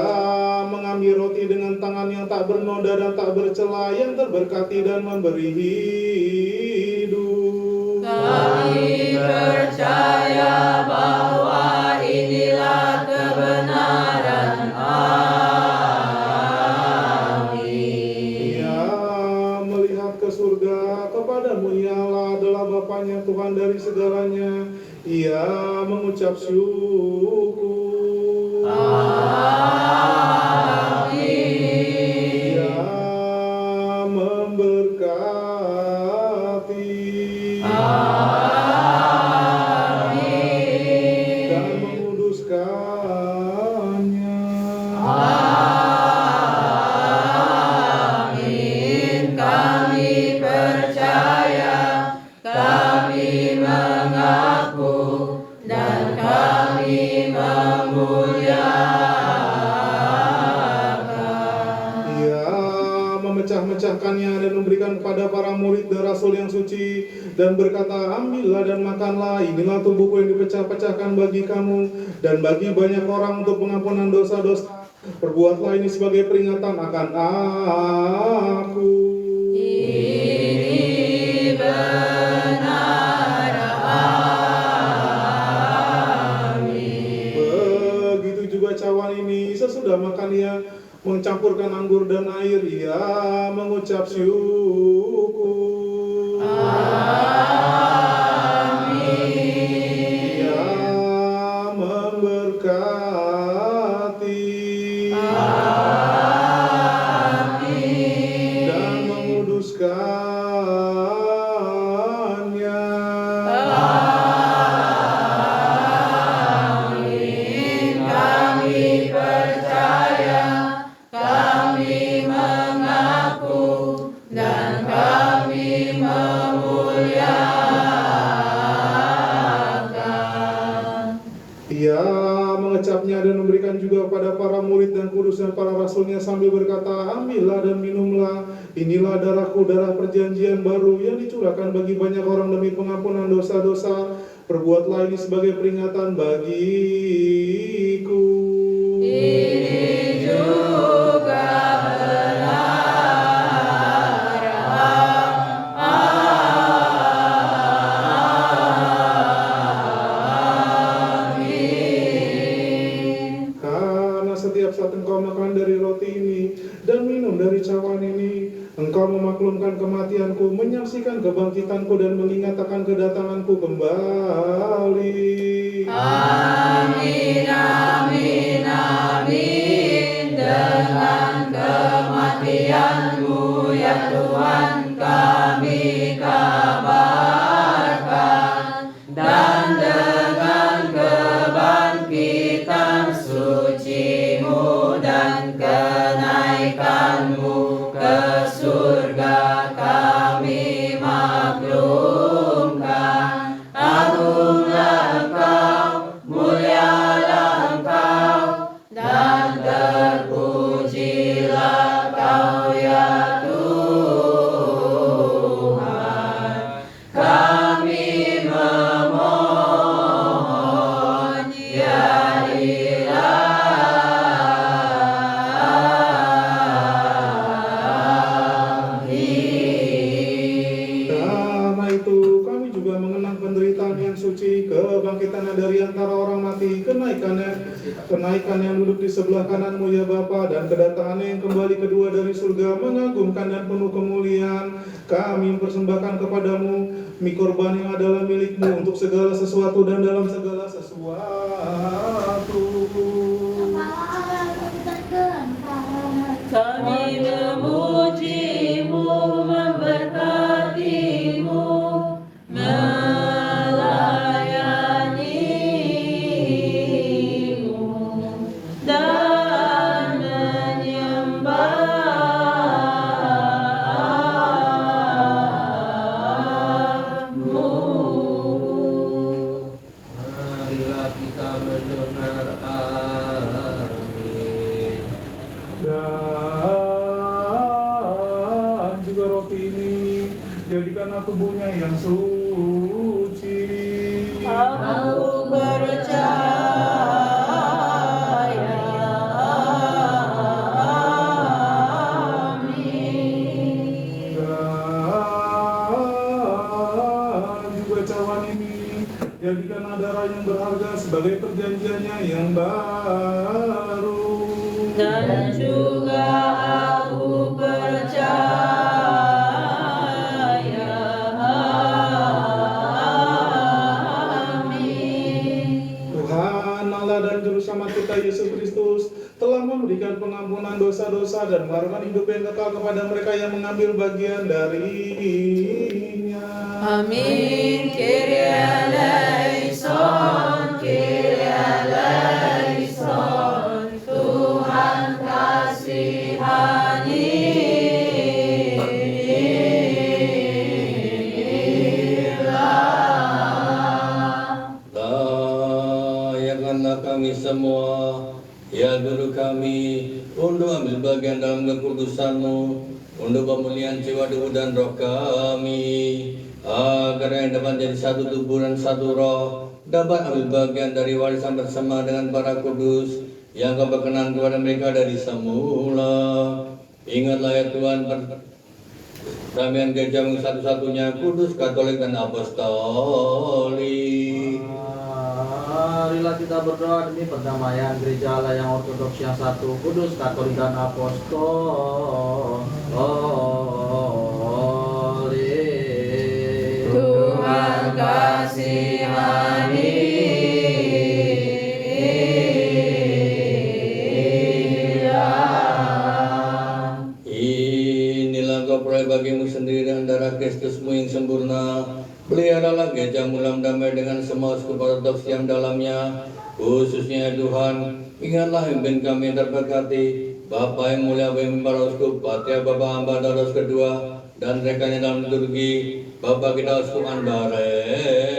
mengambil roti dengan tangan yang tak bernoda dan tak bercela, yang terberkati dan memberi hidup. Kami percaya bahwa inilah kebenaran. Amin. Ia melihat ke surga, kepada-Mu ya Allah adalah Bapanya Tuhan dari segalanya. Ia mengucap syukur. Ia memberkati dan menguduskannya. Amin. Kami percaya, kami mengaku, dan kami memuliakan. Ia memecah-mecahkannya dan memberikan kepada para murid dan rasul yang suci, dan berkata, ambillah dan makanlah, inilah tubuhku yang dipecah-pecahkan bagi kamu dan bagi banyak orang untuk pengampunan dosa-dosa. Perbuatlah ini sebagai peringatan akan aku. Ini benar. Amin. Begitu juga cawan ini, sesudah makan ia mencampurkan anggur dan air, ia mengucap syukur. Amin. Ia memberkati dan menguduskannya. Amin. Kami percaya, kami mengaku, dan kami memuliakan. Ia mengecapnya dan memberikan juga kepada para murid dan kudus dan para rasulnya sambil berkata, ambillah dan minumlah, inilah darahku, darah perjanjian baru yang dicurahkan bagi banyak orang demi pengampunan dosa-dosa. Perbuatlah ini sebagai peringatan bagiku. Ini juga benar. ini, Engkau memaklumkan kematianku, menyaksikan kebangkitanku, dan mengingat akan kedatanganku kembali. Amin, amin, amin. Dengan kematian-Mu ya Tuhan kami kabarkan, dan dengan kebangkitan suci-Mu dan kenaikan-Mu ke surga kami maklumkan. Agunglah Engkau, mulialah Engkau, dan terpujilah Kau ya Tuhan. Kami memohon ya Ilahi. Karena itu kami juga mengenang penderitaan yang suci, kebangkitannya dari antara orang mati, kenaikan yang duduk di sebelah kanan-Mu ya Bapa, dan kedatangannya yang kembali kedua dari surga, mengagumkan dan penuh kemuliaan. Kami mempersembahkan kepadamu mie korban yang adalah milik-Mu untuk segala sesuatu dan dalam segala sesuatu. Kami memuji-Mu, memberkati-Mu, melayani-Mu, dan menyembah-Mu. Marilah kita mendengar. Amin. Dan juga roti ini jadikanlah tubuhnya yang suci. Aku percaya. Amin. Dan juga cawan ini jadikanlah darah yang berharga sebagai perjanjiannya yang baru. Dan juga aku percaya. Amin. Tuhan Allah dan Juru Selamat kita Yesus Kristus telah memberikan pengampunan dosa-dosa dan mengharumkan hidup yang kekal kepada mereka yang mengambil bagian darinya. Amin. Kyrie eleison, Kyrie eleison. Tuhan kasihanilah. Layakkanlah kami semua, ya Guru kami, untuk ambil bagian dalam kekudusan-Mu, untuk pemulihan jiwa, tubuh, dan roh kami, agar yang dapat jadi satu tubuh dan satu roh, dapat ambil bagian dari warisan bersama dengan para kudus, yang Kau berkenan kepada mereka dari semula. Ingatlah ya Tuhan, perdamaian gereja-Mu satu-satunya, kudus, katolik, dan apostolik. Marilah kita berdoa demi perdamaian gereja Allah yang ortodoks yang satu, kudus, katolik, dan apostolik. Tuhan kasihanilah. Inilah Kau peroleh bagimu sendiri dengan darah Kristus-Mu yang sempurna. Peliharalah gereja-Mu dalam damai dengan semua uskup ortodoks yang dalamnya, khususnya ya Tuhan, ingatlah pimpin kami yang terberkati, Bapa yang mulia, pimpin para uskup, Patia Bapak Hamba Dados kedua, dan rekannya dalam liturgi, Bapak kita Uskup Anbarewis.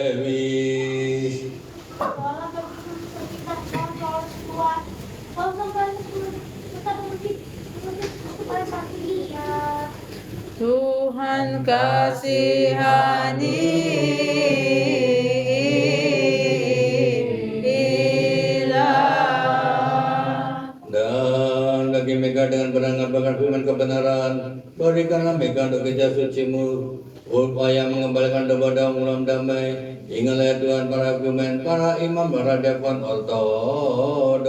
Tuhan kasihanilah. Dan bagi mereka dengan mendengar firman kebenaran, berikanlah mereka untuk kerja suci-Mu, upaya mengembalikan doa dalam damai. Ingatlah ya Tuhan para argumen, para imam, para dekon ortodoks.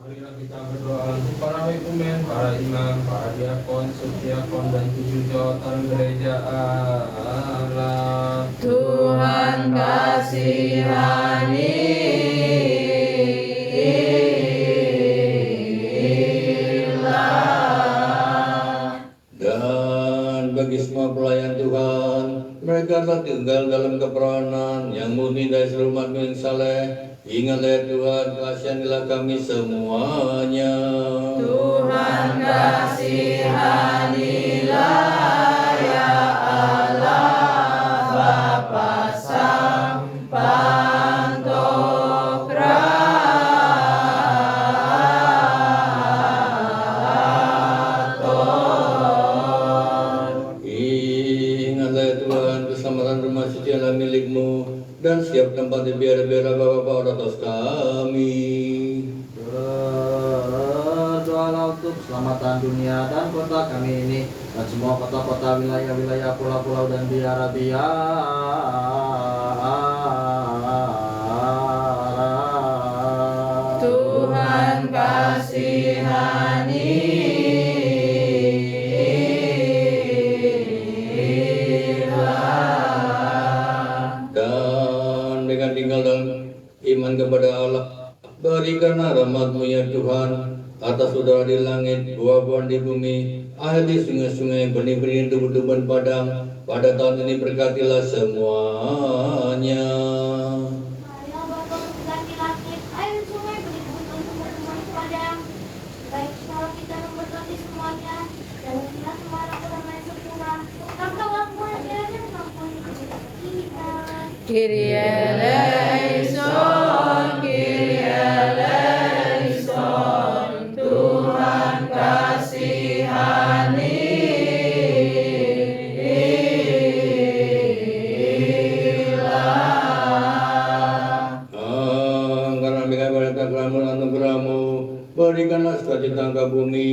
Marilah kita berdoa. untuk para wekumen, para imam, para diakon, subdiakon, dan 7 jawatan gereja Allah. Tuhan kasihanilah. Dan bagi semua pelayan Tuhan, mereka telah tinggal dalam keperawanan yang murni dari seluruh umat yang saleh. Ingatlah Tuhan, kasihanilah kami semuanya. Tuhan kasihanilah ya Allah Bapa Sang Pantokrator. Ingatlah Tuhan, keselamatan rumah suci adalah milikmu, dan setiap tempat di biara-biara Bapa orang atas kami. Berdoalah untuk keselamatan dunia dan kota kami ini dan semua kota-kota, wilayah-wilayah, pulau-pulau dan biara-biara. Tuhan kasihanilah. Dan dengan tinggal dalam iman kepada Allah, berikanlah rahmat-Mu ya Tuhan atas udara di langit, buah-buahan di bumi, air di sungai-sungai, benih-benih tumbuh-tumbuhan padang. Pada tahun ini berkatilah semuanya. Ayo Bapa berganti langit, air sungai berikan teman-teman padang. Baik kalau kita memberkati semuanya, dan kita semarang berdamai sempurna. Karena waktu yang mengampuni kita. Kyrie eleison, Kyrie eleison, Tuhan kasihanilah. Karena mereka berkata kelamun anugerah-Mu, berikanlah sukacita ke bumi,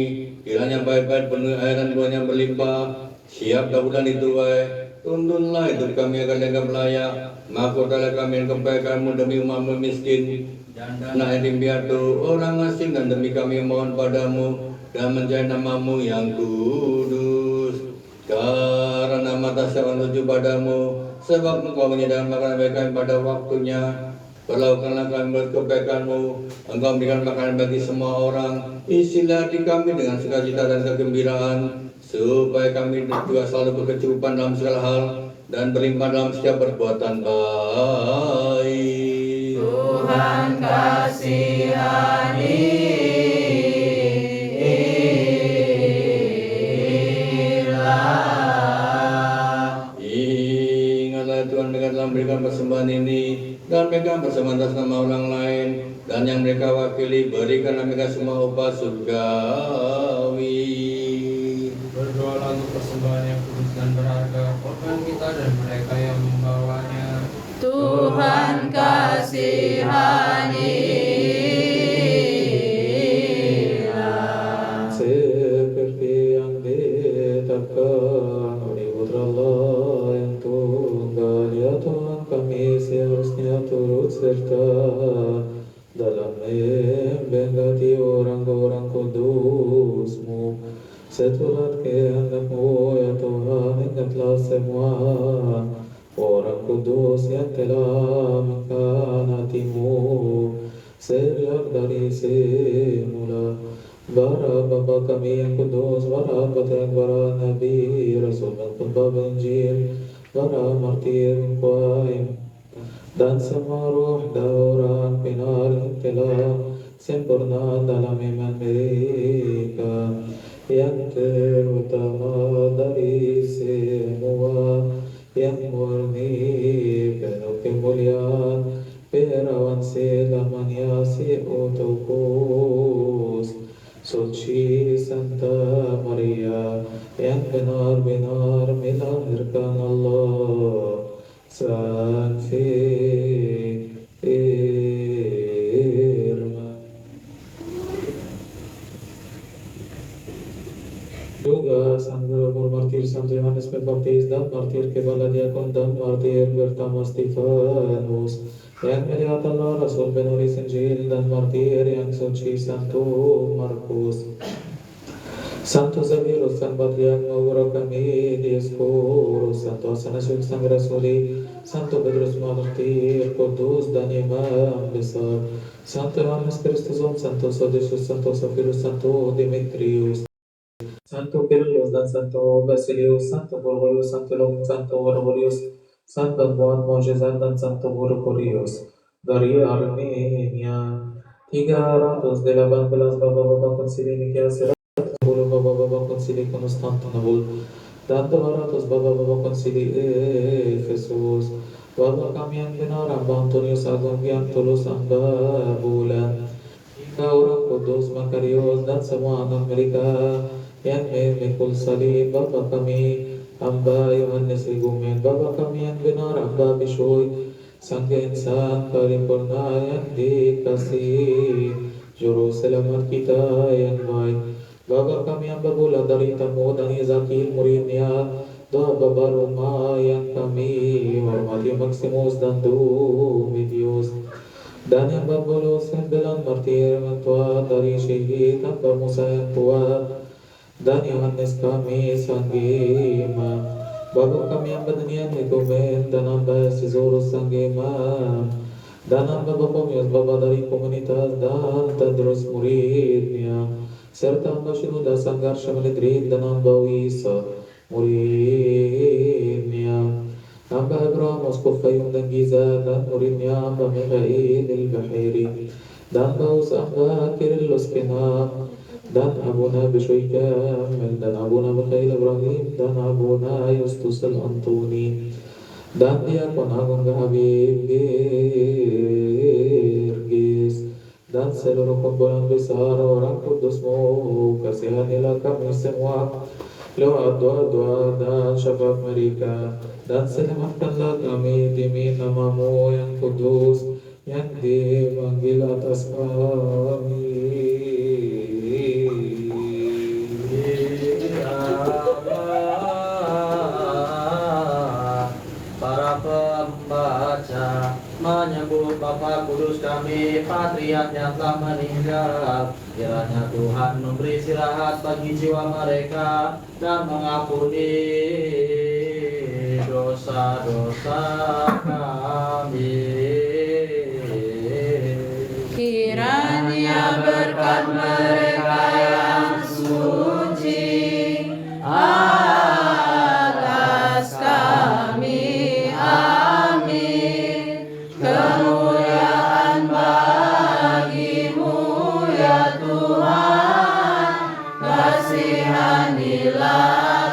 kiranya baik-baik penuh air dan buahnya berlimpah, siap dahudan dituai. Tuntunlah hidup kami akan dengan layak, mahkotalah kami yang kebaikan-Mu demi umat-Mu miskin, janda yatim piatu, orang asing, dan demi kami mohon padamu, dan mencari nama-Mu yang kudus. Karena mata saya menuju padamu, sebab Engkau menyediakan makanan bagi kami pada waktunya. Perlakukanlah kami berkebaikan-Mu, Engkau memberikan makanan bagi semua orang. Isilah hati kami dengan sukacita dan kegembiraan, supaya kami juga selalu berkecukupan dalam segala hal dan berlimpah dalam setiap perbuatan baik. Tuhan kasihanilah. Ingatlah Tuhan, mereka telah memberikan persembahan ini dan mereka bersama atas nama orang lain, dan yang mereka wakili, berikanlah mereka semua upah surgawi. Berdoalah untuk persembahan yang kudus dan berharga, korban kita dan mereka yang membawanya. Tuhan kasihanilah. Seperti yang ditetapkan oleh Putra Allah yang tunggal, ya Tuhan, kami seharusnya turut serta dalam memberkati orang-orang kudus-Mu. Seturut kehendak-Mu ya Tuhan, ingatlah semua orang kudus yang telah mengkhianati-Mu sejak dari semula. Bara Bapa kami yang kudus, bara Patriark, bara Nabi, Rasul dan pembawa Injil, bara martir, kuaim, dan semua roh dan orang benar yang telah sempurna dalam iman mereka. Yang terutama dari semua, yang murni penuh kemuliaan, perawan selamanya si utukus, suci Santa Maria, yang benar-benar melahirkan Allah sang firman. Juga sang bermurti martir Santo Yohanes Pembaptis dan martir Kepala Diakon dan martir pertama Stefanus, yang melihat Allah Rasul penulis Injil dan martir yang suci Santo Markus. Santo Xavier San Patriark Mauro kami Dioscorus, Santo Asanasius Sang Rasuli, Santo Petrus Martir, Kudus dan Imam Besar, Santo Yohanes Kristus, Santo Saudesius, Santo Safirus, Santo Demetrius, Santo Kirillus dan Santo Basilius, Santo Borgorius, Santo Long, Santo Gregorius, Santo Juan Mojezan dan Santo Gregorius. Dari Armenia, 318 Bapak-Bapak Konsili Nikia, 10 Bapak-Bapak Konsili Konstantinopel, dan 200 Bapak-Bapak Konsili Efesus. Bapak kami yang benar, Amba Antonius Agung yang tulus, Amba Bulan, 3 orang kudus, Makarios, dan semua anak mereka yang memikul salib. Bapak kami, Amba Yohanes Igumen, Bapak kami yang benar, Amba Bishoy, Sangga insan paripurna yang dikasihi, Juru selamat kita yang baik. Bapak kami yang berbula dari tamu dan Izakil muridnya, doa Bapa Roma yang kami hormati Maximus dan Domitius, dan yang berbolos 9 martir mentua dari syehid Amba Musa yang kuat, dan Yohanes kami Sanggima. Bapak kami yang berdenian Ekumen dan Amba Sizorus Sanggima, dan Amba Bapomius Bapak dari komunitas dan Tadros muridnya, serta Amba Shinuda Sanggar Shamanidrid dan Amba Wisa muridnya, Amba Abraham Oskofayum dan Giza dan muridnya Amba Mikhail al-Bahiri, dan Baus Amba Kirillus Kenam, dan Abuna Bishoy Kamil, dan Abuna Mikhail Ibrahim, dan Abuna Justus al-Antoni, dan Diakon Agung Habib Girgis, dan seluruh kumpulan besar orang kudusmu, kasihanilah kami semua lewat doa-doa dan syafaat mereka, dan selamatkanlah kami demi namamu yang kudus yang dipanggil atas kami. Para pembaca menyebut Bapa Kudus kami, Patriark yang telah meninggal. Kiranya Tuhan memberi istirahat bagi jiwa mereka dan mengampuni dosa-dosa kami. Kiranya berkat mereka yang suci atas kami, amin. Kemuliaan bagimu ya Tuhan, kasihanilah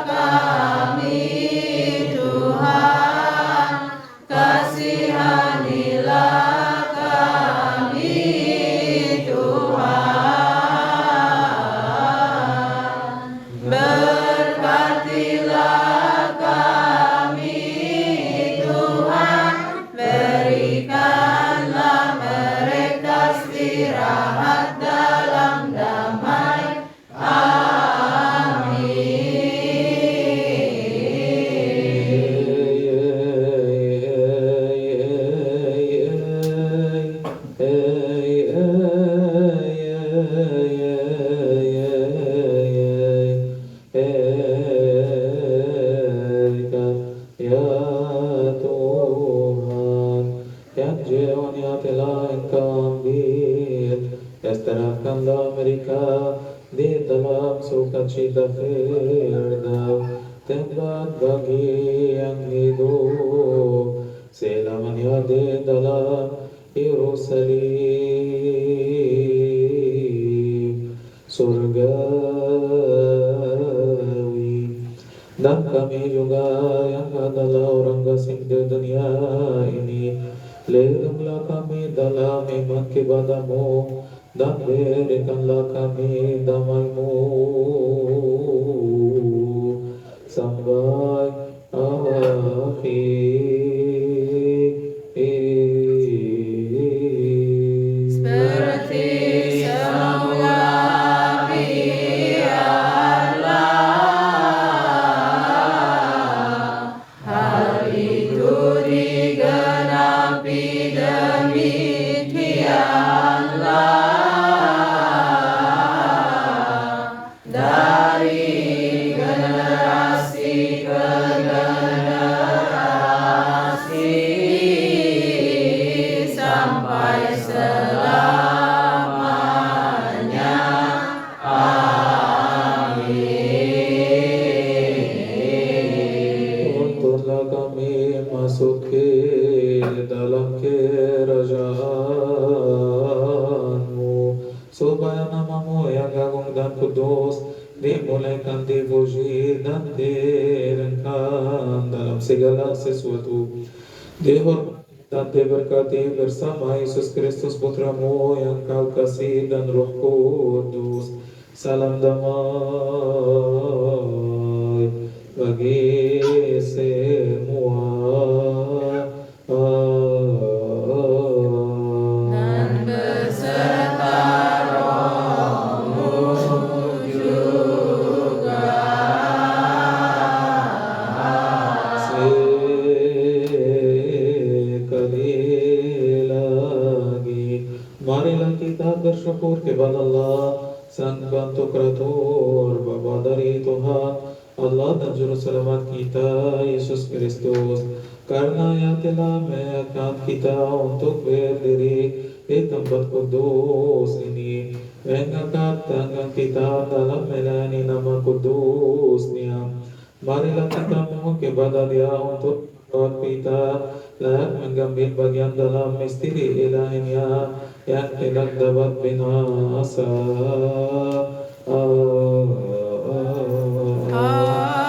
kami Tuhan, kasihanilah kami Tuhan. Berkatilah kami Tuhan, berikanlah mereka istirahat dalam damai. Ya Tuhan, yang jiwanya telah Engkau ambil, istirahatkanlah mereka di dalam sukacita Firdaus, tempat bagi yang hidup selamanya di dalam Yerusalem surgawi. Dan kami juga yang adalah orang asing di dunia ini, lindungilah kami dalam iman kepadamu, dan berikanlah kami damai-Mu sampai akhir. Seperti semula biarlah Tujurkanlah kami masuk ke dalam kerajaan-Mu, supaya nama-Mu yang agung dan kudus dimulaikan, dipuji dan direngkan dalam segala sesuatu. Dihormati dan diberkati bersama Yesus Kristus Putra-Mu yang Kau kasih dan Roh Kudus. Salam damai bagi semua. Dan beserta rohmu juga. Sekali lagi, marilah kita bersyukur kepada Allah, Sang Bantu Kreator, Bapa dari Tuhan Allah dan Juru Selamat kita, Yesus Kristus, karena Ia telah mengangkat kita untuk berdiri di tempat kudus ini, mengangkat tangan kita dalam melayani nama kudus-Nya. Marilah kita mohon kepada Dia untuk membuat kita layak mengambil bagian dalam misteri ilahinya yang tidak dapat binasa. Amin. Amin.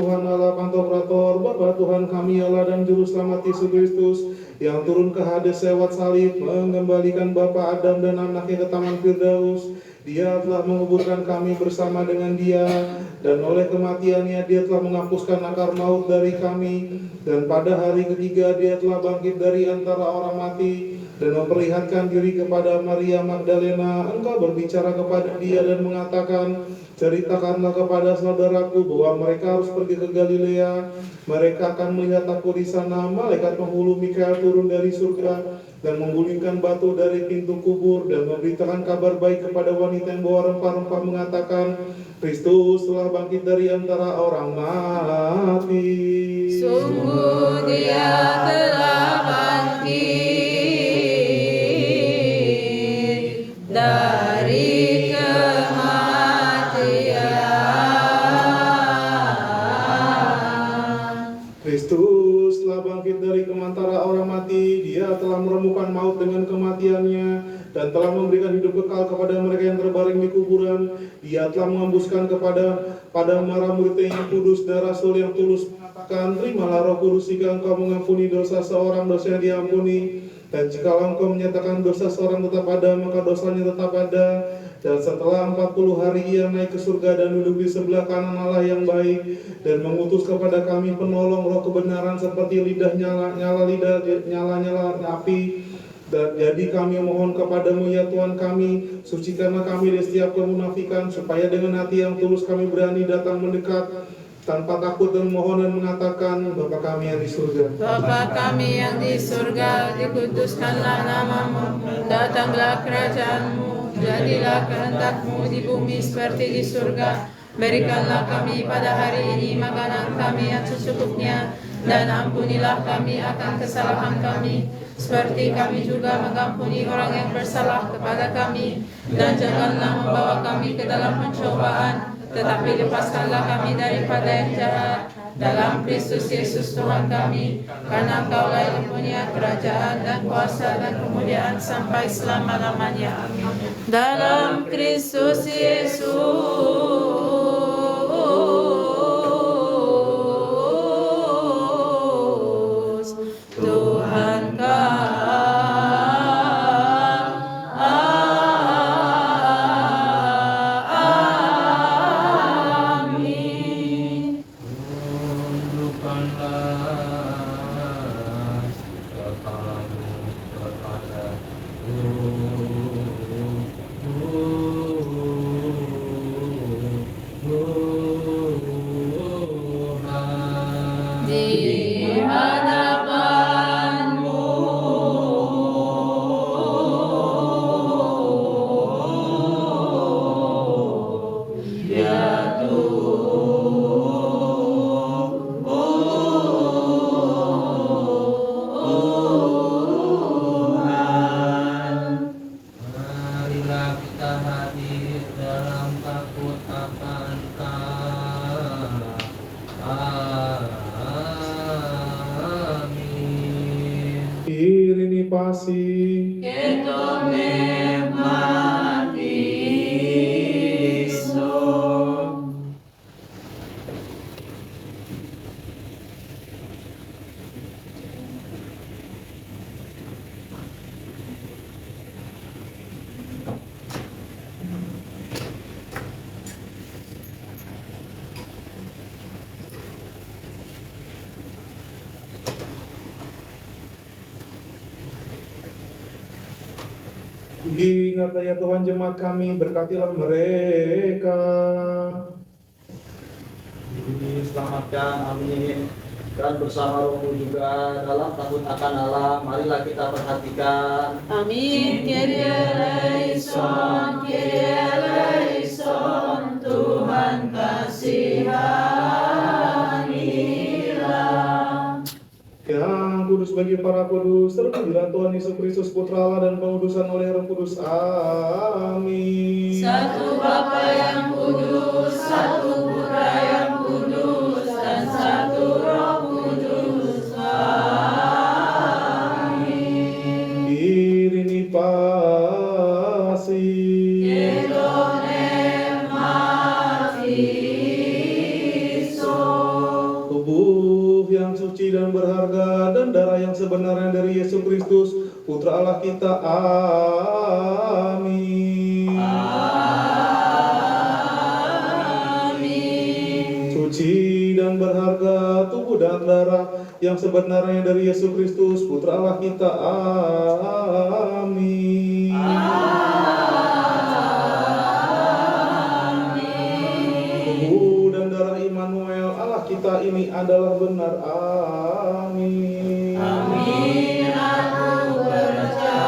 Tuhan Allah Pantokrator, Bapa Tuhan kami Allah dan Juru Selamat Yesus Kristus yang turun ke Hades lewat salib, mengembalikan Bapa Adam dan anaknya ke Taman Firdaus. Dia telah menguburkan kami bersama dengan Dia, dan oleh kematiannya Dia telah menghapuskan akar maut dari kami, dan pada hari ketiga Dia telah bangkit dari antara orang mati dan memperlihatkan diri kepada Maria Magdalena. Engkau berbicara kepada dia dan mengatakan, ceritakanlah kepada saudaraku bahwa mereka harus pergi ke Galilea. Mereka akan melihat aku di sana. Malaikat penghulu Mikael turun dari surga dan menggulingkan batu dari pintu kubur dan memberitakan kabar baik kepada wanita yang bawa rempah-rempah, mengatakan, Kristus telah bangkit dari antara orang mati. Sungguh Dia telah bangkit dari kematian. Kristus telah bangkit dari antara orang mati. Dia telah meremukkan maut dengan kematiannya dan telah memberikan hidup kekal kepada mereka yang terbaring di kuburan. Dia telah mengembuskan kepada para murid-Nya yang kudus dan rasul yang tulus, mengatakan, terimalah Roh Kudus jika engkau mengampuni dosa seorang, dosanya diampuni, dan jika engkau menyatakan dosa seorang tetap ada, maka dosanya tetap ada. Dan setelah 40 hari Ia naik ke surga dan duduk di sebelah kanan Allah yang baik, dan mengutus kepada kami penolong Roh kebenaran seperti lidah nyala api. Dan jadi kami mohon kepadamu ya Tuhan kami, sucikanlah kami dari setiap kemunafikan, supaya dengan hati yang tulus kami berani datang mendekat tanpa takut dan mohon dan mengatakan, Bapa kami yang di surga. Bapa kami yang di surga, dikuduskanlah namamu, datanglah kerajaanmu, jadilah kehendak-Mu di bumi seperti di surga. Berikanlah kami pada hari ini makanan kami yang secukupnya, dan ampunilah kami akan kesalahan kami, seperti kami juga mengampuni orang yang bersalah kepada kami. Dan janganlah membawa kami ke dalam pencobaan, tetapi lepaskanlah kami daripada yang jahat. Dalam Kristus Yesus Tuhan kami, karena Engkaulah yang punya kerajaan dan kuasa dan kemuliaan sampai selama-lamanya. Amin. Dalam Kristus Yesus Tuhan kami. Tundukkanlah kepalamu kepada kasih. Ingatlah ya Tuhan jemaat kami, berkatilah mereka. Diselamatkan, amin. Dan bersama Rohmu juga dalam takut akan Allah, marilah kita perhatikan. Amin. Kyrie eleison, Kyrie eleison, Tuhan kasihanilah. Yang kudus bagi para kudus, terpujilah Tuhan Yesus Kristus Putra Allah dan pengudusan oleh Roh Kudus. Amin. Satu Bapa yang kudus, satu Putra yang kudus, dan satu Roh Kudus. Amin. Irini pasi. Tubuh yang suci dan berharga dan darah yang sebenarnya dari Yesus Kristus, Putra Allah kita. Amin. Suci dan berharga tubuh dan darah yang sebenarnya dari Yesus Kristus, Putra Allah kita. Amin. Tubuh dan darah Immanuel Allah kita ini adalah benar. Amin. Amin. Aku percaya.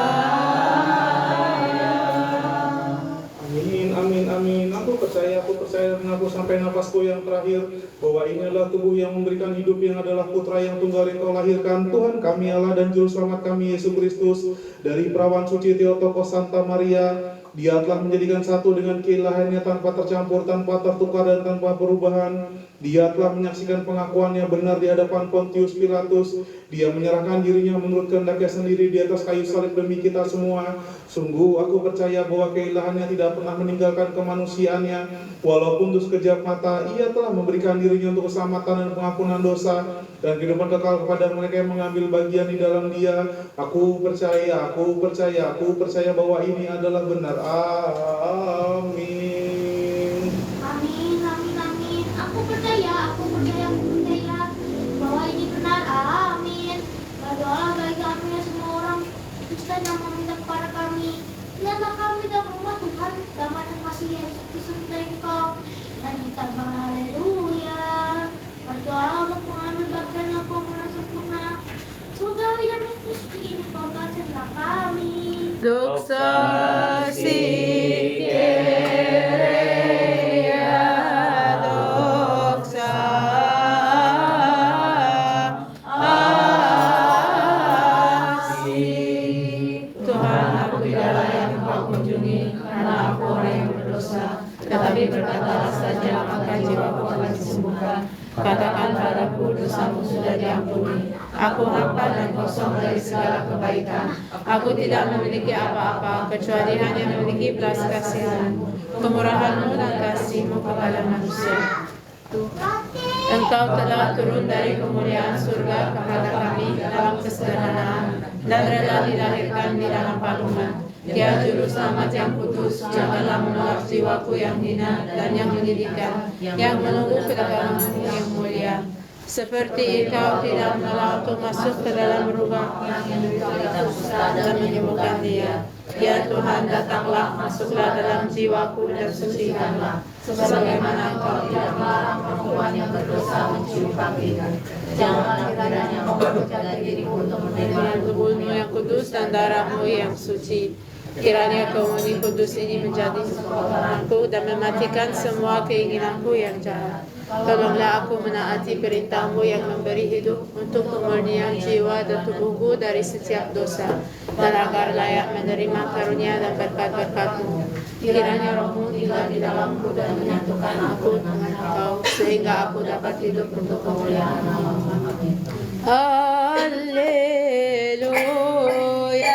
Amin, amin, amin. Aku percaya dan aku sampai nafasku yang terakhir bahwa ini adalah tubuh yang memberikan hidup, yang adalah Putra yang tunggal yang Kau lahirkan, Tuhan kami Allah dan Juru Selamat kami Yesus Kristus, dari perawan suci Theotokos Santa Maria. Dia telah menjadikan satu dengan keilahiannya tanpa tercampur, tanpa tertukar, dan tanpa perubahan. Dia telah menyaksikan pengakuannya benar di hadapan Pontius Pilatus. Dia menyerahkan dirinya menurut kehendaknya sendiri di atas kayu salib demi kita semua. Sungguh aku percaya bahwa keilahiannya tidak pernah meninggalkan kemanusiaannya. Walaupun untuk sekejap mata, ia telah memberikan dirinya untuk keselamatan dan pengampunan dosa dan kehidupan kekal kepada mereka yang mengambil bagian di dalam dia. Aku percaya bahwa ini adalah benar. Amin. Amin, amin, amin. Aku percaya bahwa ini benar. Amin. Berdoalah bagi kami ya semua orang Kristen yang meminta kepada kami. Lihatlah kami dalam rumah Tuhan, damai dan kasih Yesus Kristus dari Engkau, dan kita berhaleluya. Berdoalah untuk mengambil bagian yang Kau merasa sempurna. Semoga yang Kristus ini Kau kasihlah kami. Doxa si Kerea, doxa asi. Tuhan, aku tidak layak Engkau kunjungi karena aku orang yang berdosa. Tetapi berkatalah saja, maka jiwaku akan disembuhkan. Katakan padaku, dosamu sudah diampuni. Aku hampa dan kosong dari segala kebaikan. Aku tidak memiliki apa-apa, kecuali hanya memiliki belas kasihan-Mu, kemurahan-Mu dan kasih-Mu kepada manusia. Engkau telah turun dari kemuliaan surga kepada kami dalam kesederhanaan dan rela dilahirkan di dalam palungan. Ya Juru Selamat yang kudus, janganlah menolak jiwaku yang hina dan yang menyedihkan, yang menunggu kedatangan-Mu yang mulia. Seperti Engkau tidak menolak untuk masuk ke dalam rumah yang menderita kusta dan menyembuhkan dia. Ya Tuhan, datanglah, masuklah dalam jiwaku dan sucikanlah. Sebagaimana Engkau tidak melarang perempuan yang berdosa mencium kaki. Janganlah kiranya mempercayai diriku untuk menerima tubuh-Mu yang kudus dan darah-Mu yang suci. Kiranya Komunion Kudus ini menjadi kekuatanku dan mematikan semua keinginanku yang jahat. Tolonglah aku menaati perintah-Mu yang memberi hidup untuk kemurnian jiwa dan tubuhku dari setiap dosa, dan agar layak menerima karunia dan berkat-berkat-Mu. Kiranya Roh-Mu tinggal di dalamku dan menyatukan aku dengan Engkau, sehingga aku dapat hidup untuk kemuliaan nama-Mu. Amin. Haleluya.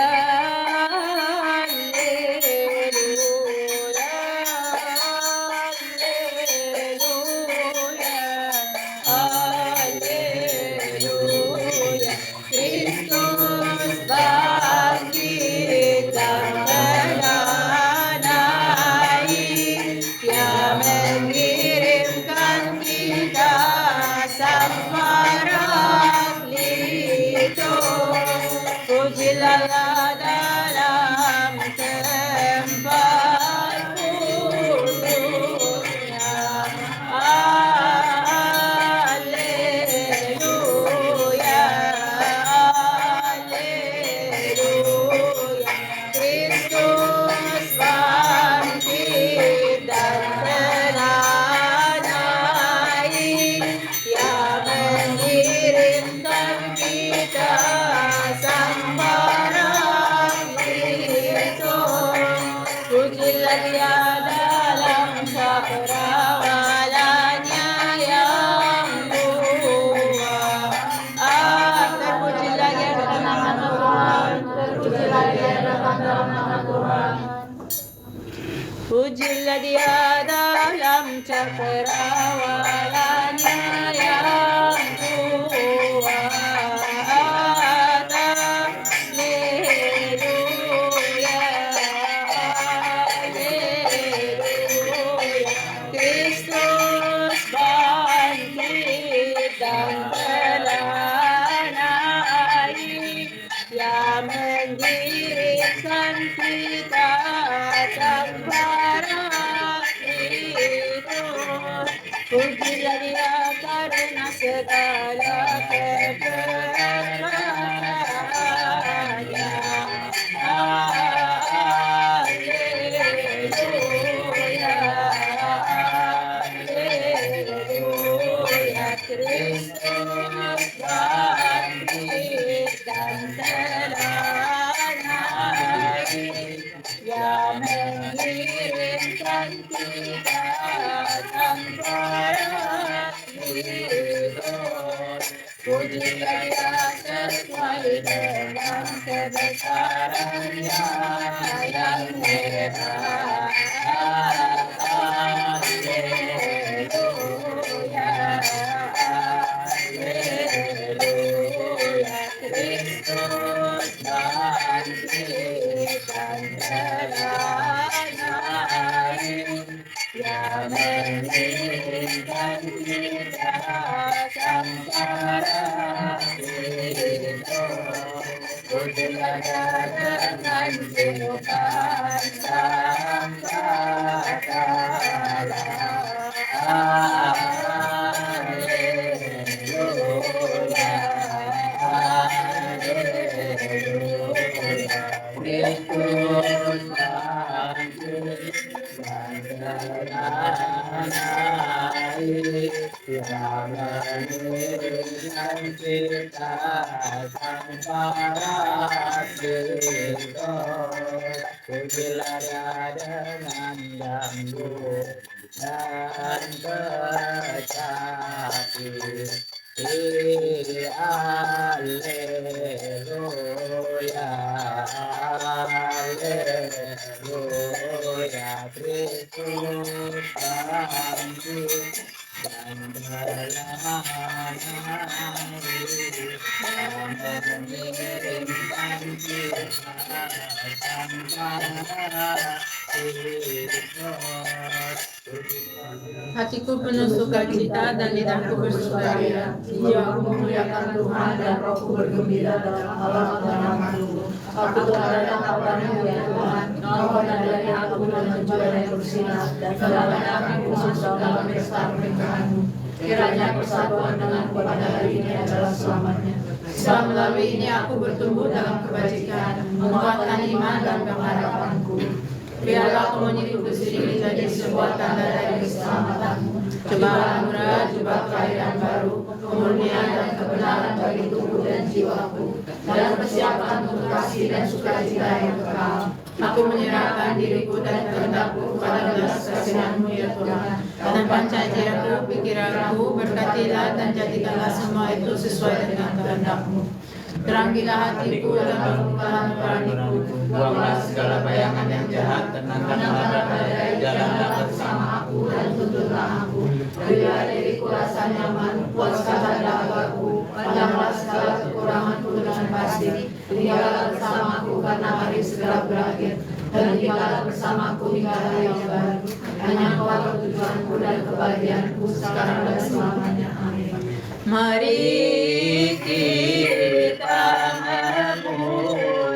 Pujilah dalam tempat kudusnya. Haleluya, haleluya. Kristus bangkit dan telah naik, yang mengirimkan kita sambarang itu. Pujilah Dia dalam cakrawalannya yang luas. Terpujilah Dia dalam nama Tuhan, terpujilah Dia dalam nama Tuhan. Pujilah Dia dalam cakrawalannya yang kuat. Haleluya, haleluya. Kristus bangkit dan telah naik, yang mengirimkan kita sambarang itu. Pujilah Dia karena segala keberkatan-Nya. Haleluya, haleluya. Kristus bangkit dan telah naik, yang mengirimkan kita sambarang itu. Pujilah Dia sesuai dengan kebesaran-Nya yang hebat. Haleluya, haleluya. Kristus bangkit dan telah naik, yang mengirimkan kita sambarang itu. Pujilah Dia dengan kehidupan sangkatala. Haleluya, haleluya. Kristus bangkit dan telah naik, yang mengirimkan kita sambarang itu. Pujilah Dia dengan dangdut dan kecapi. Haleluya, haleluya. Kristus bangkit dan telah naik, yang mengirimkan kita sambarang itu. Hatiku penuh sukacita dan lidahku bersukaria. Jiwaku memuliakan Tuhan dan rohku bergembira dalam Allah dan nama-Mu. Aku telah datang kepadamu ya Tuhan. Engkau menadani aku dengan juara yang bersinar, dan segala aku masuk dalam pesta pernikahan-Mu. Kiranya persatuan denganku pada hari ini adalah selamanya. Sebab melalui ini aku bertumbuh dalam kebajikan, menguatkan iman dan pengharapanku. Biarlah komunitas kudus ini menjadi sebuah tanda dari keselamatan-Mu. Cobalah murah, coba kelahiran baru, kemurnian dan kebenaran bagi tubuh dan jiwaku, dan persiapan untuk kasih dan sukacita yang kekal. Aku menyerahkan diriku dan kehendakku kepada belas kasihan-Mu ya Tuhan. Dan pancajaku, pikiranku, berkatilah dan jadikanlah semua itu sesuai dengan kehendak-Mu. Terangilah hatiku dan membukalah nuraniku. Buanglah segala bayangan yang jahat, tenangkanlah badai, jalanlah bersama aku dan tuntutlah aku. Berilah diriku rasa nyaman, puaskanlah dagaku, padamlah segala kekuranganku dengan pasti. Tinggallah bersamaku karena hari segera berakhir, dan tinggallah bersamaku hingga hari yang baru. Hanya Engkau tujuanku dan kebahagiaanku sekarang dan selamanya. Amin. Mari kita memuji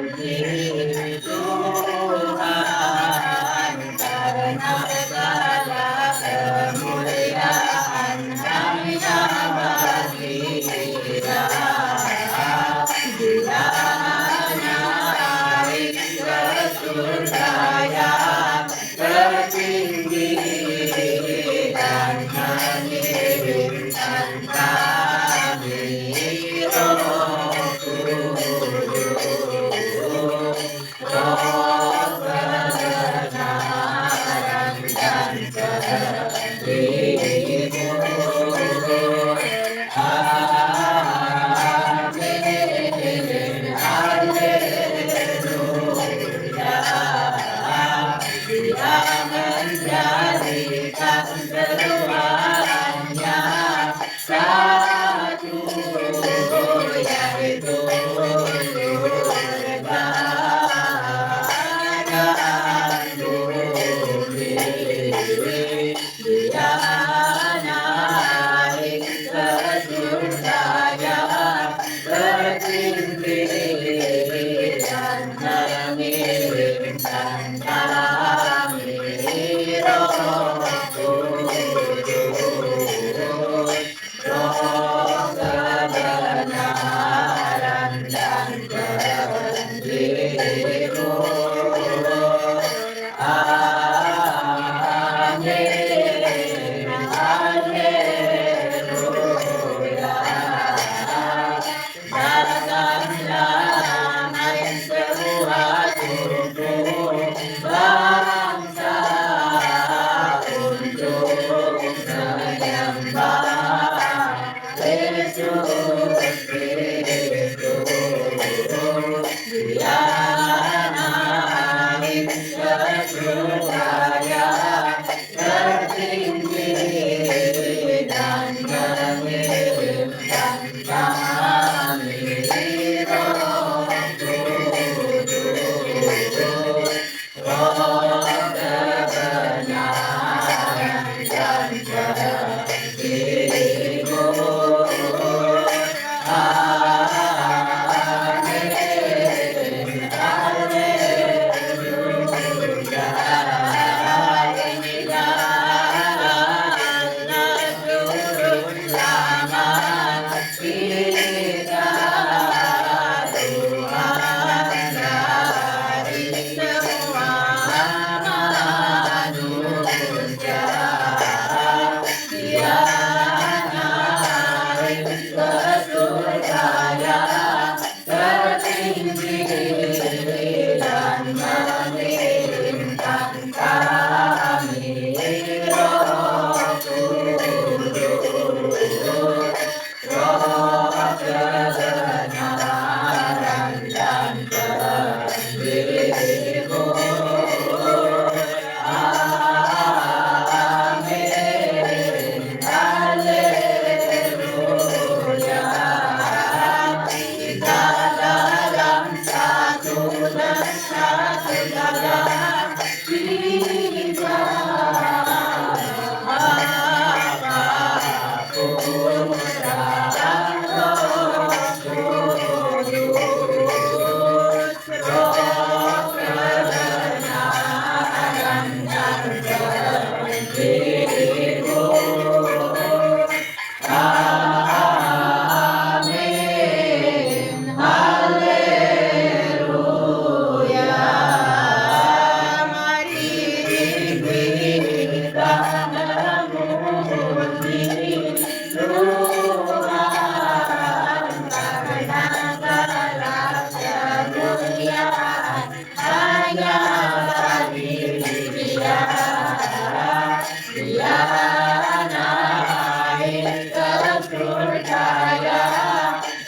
surgaya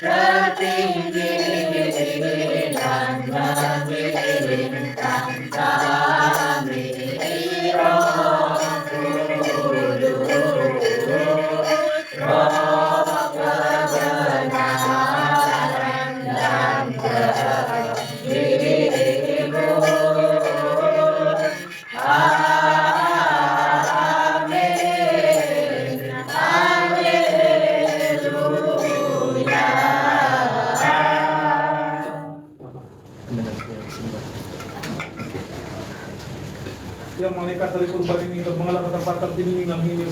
tertinggi dan mengirimkan kami Roh Kudus, Roh kebenaran dan kehibur. Amin. Haleluya. Yang malaikat dari kurban ini untuk mengalah ke tempat tertinggi yang ini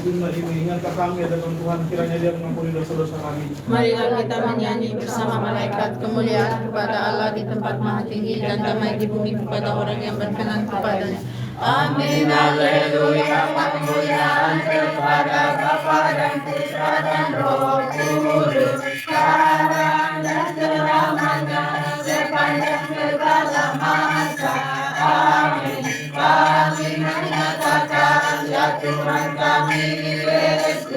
ingatkan kami ada Tuhan kiranya Dia mengampuni dosa-dosa kami. Marilah kita menyanyi bersama malaikat kemuliaan kepada Allah di tempat maha tinggi dan damai di bumi kepada orang yang berkenan kepadanya. Amin. Haleluya. Kemuliaan kepada Bapa dan Putra dan Roh Kudus, sekarang dan selamanya sepanjang segala masa. Amin. Kami menyatakan ya Tuhan kami Yesus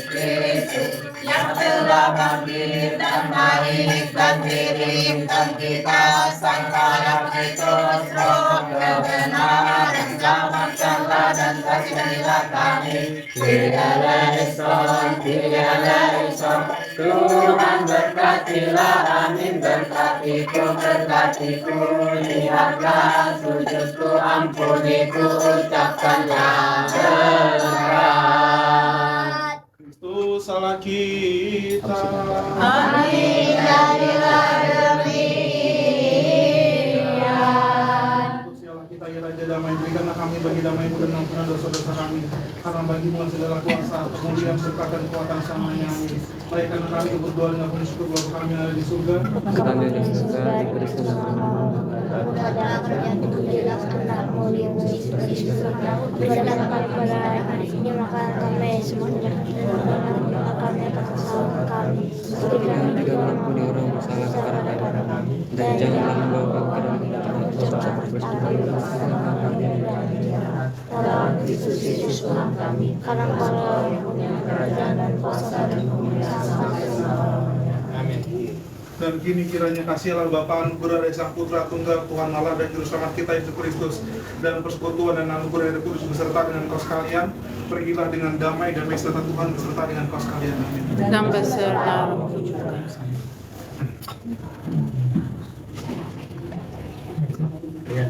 Kristus yang telah bangkit dan naik dan kirimkan kita sang Parakletos Roh kebenaran, selamatkanlah dan kasihilah kami. Kyrie eleison, Kyrie eleison, Tuhan berkatilah, amin. Berkatiku, berkatiku, lihatlah sujudku, ampuniku, ucapkanlah berkat. Kristus salah kita. Amin. Jadilah demikian. Untuk sialah kita ya Raja damai, berikanlah kami bagi damai-Mu dan ampunlah dosa-dosa kami. Karena bagi-Mu segala kuasa, kemuliaan serta kekuatan samanya. Amin. Baikkan kami berdoa dengan penuh syukur bahwa kami ada di surga. Kami di surga diberikan Adalah kerjaan itu dijelaskan anakmu yang seperti surga. Berikanlah kami pada hari ini makanan kami semua dan kami atas kesalahan kami. dan juga mengampuni orang bersalah kepada kami, dan janganlah membawa kami ke dalam dalam Kristus Yesus Tuhan kami, karena Engkau yang punya kerajaan dan kuasa dan kemuliaan sampai selama-lamanya. Amin. Dan kini kiranya kasih Allah Bapa, anugerah dari Sang Putra Tunggal Tuhan Allah dan Juru Selamat kita Yesus Kristus, dan persekutuan dan anugerah dari Kudus beserta dengan kau sekalian, pergilah dengan damai dan beserta Tuhan beserta dengan kau sekalian. Amin. Dan beserta Ya,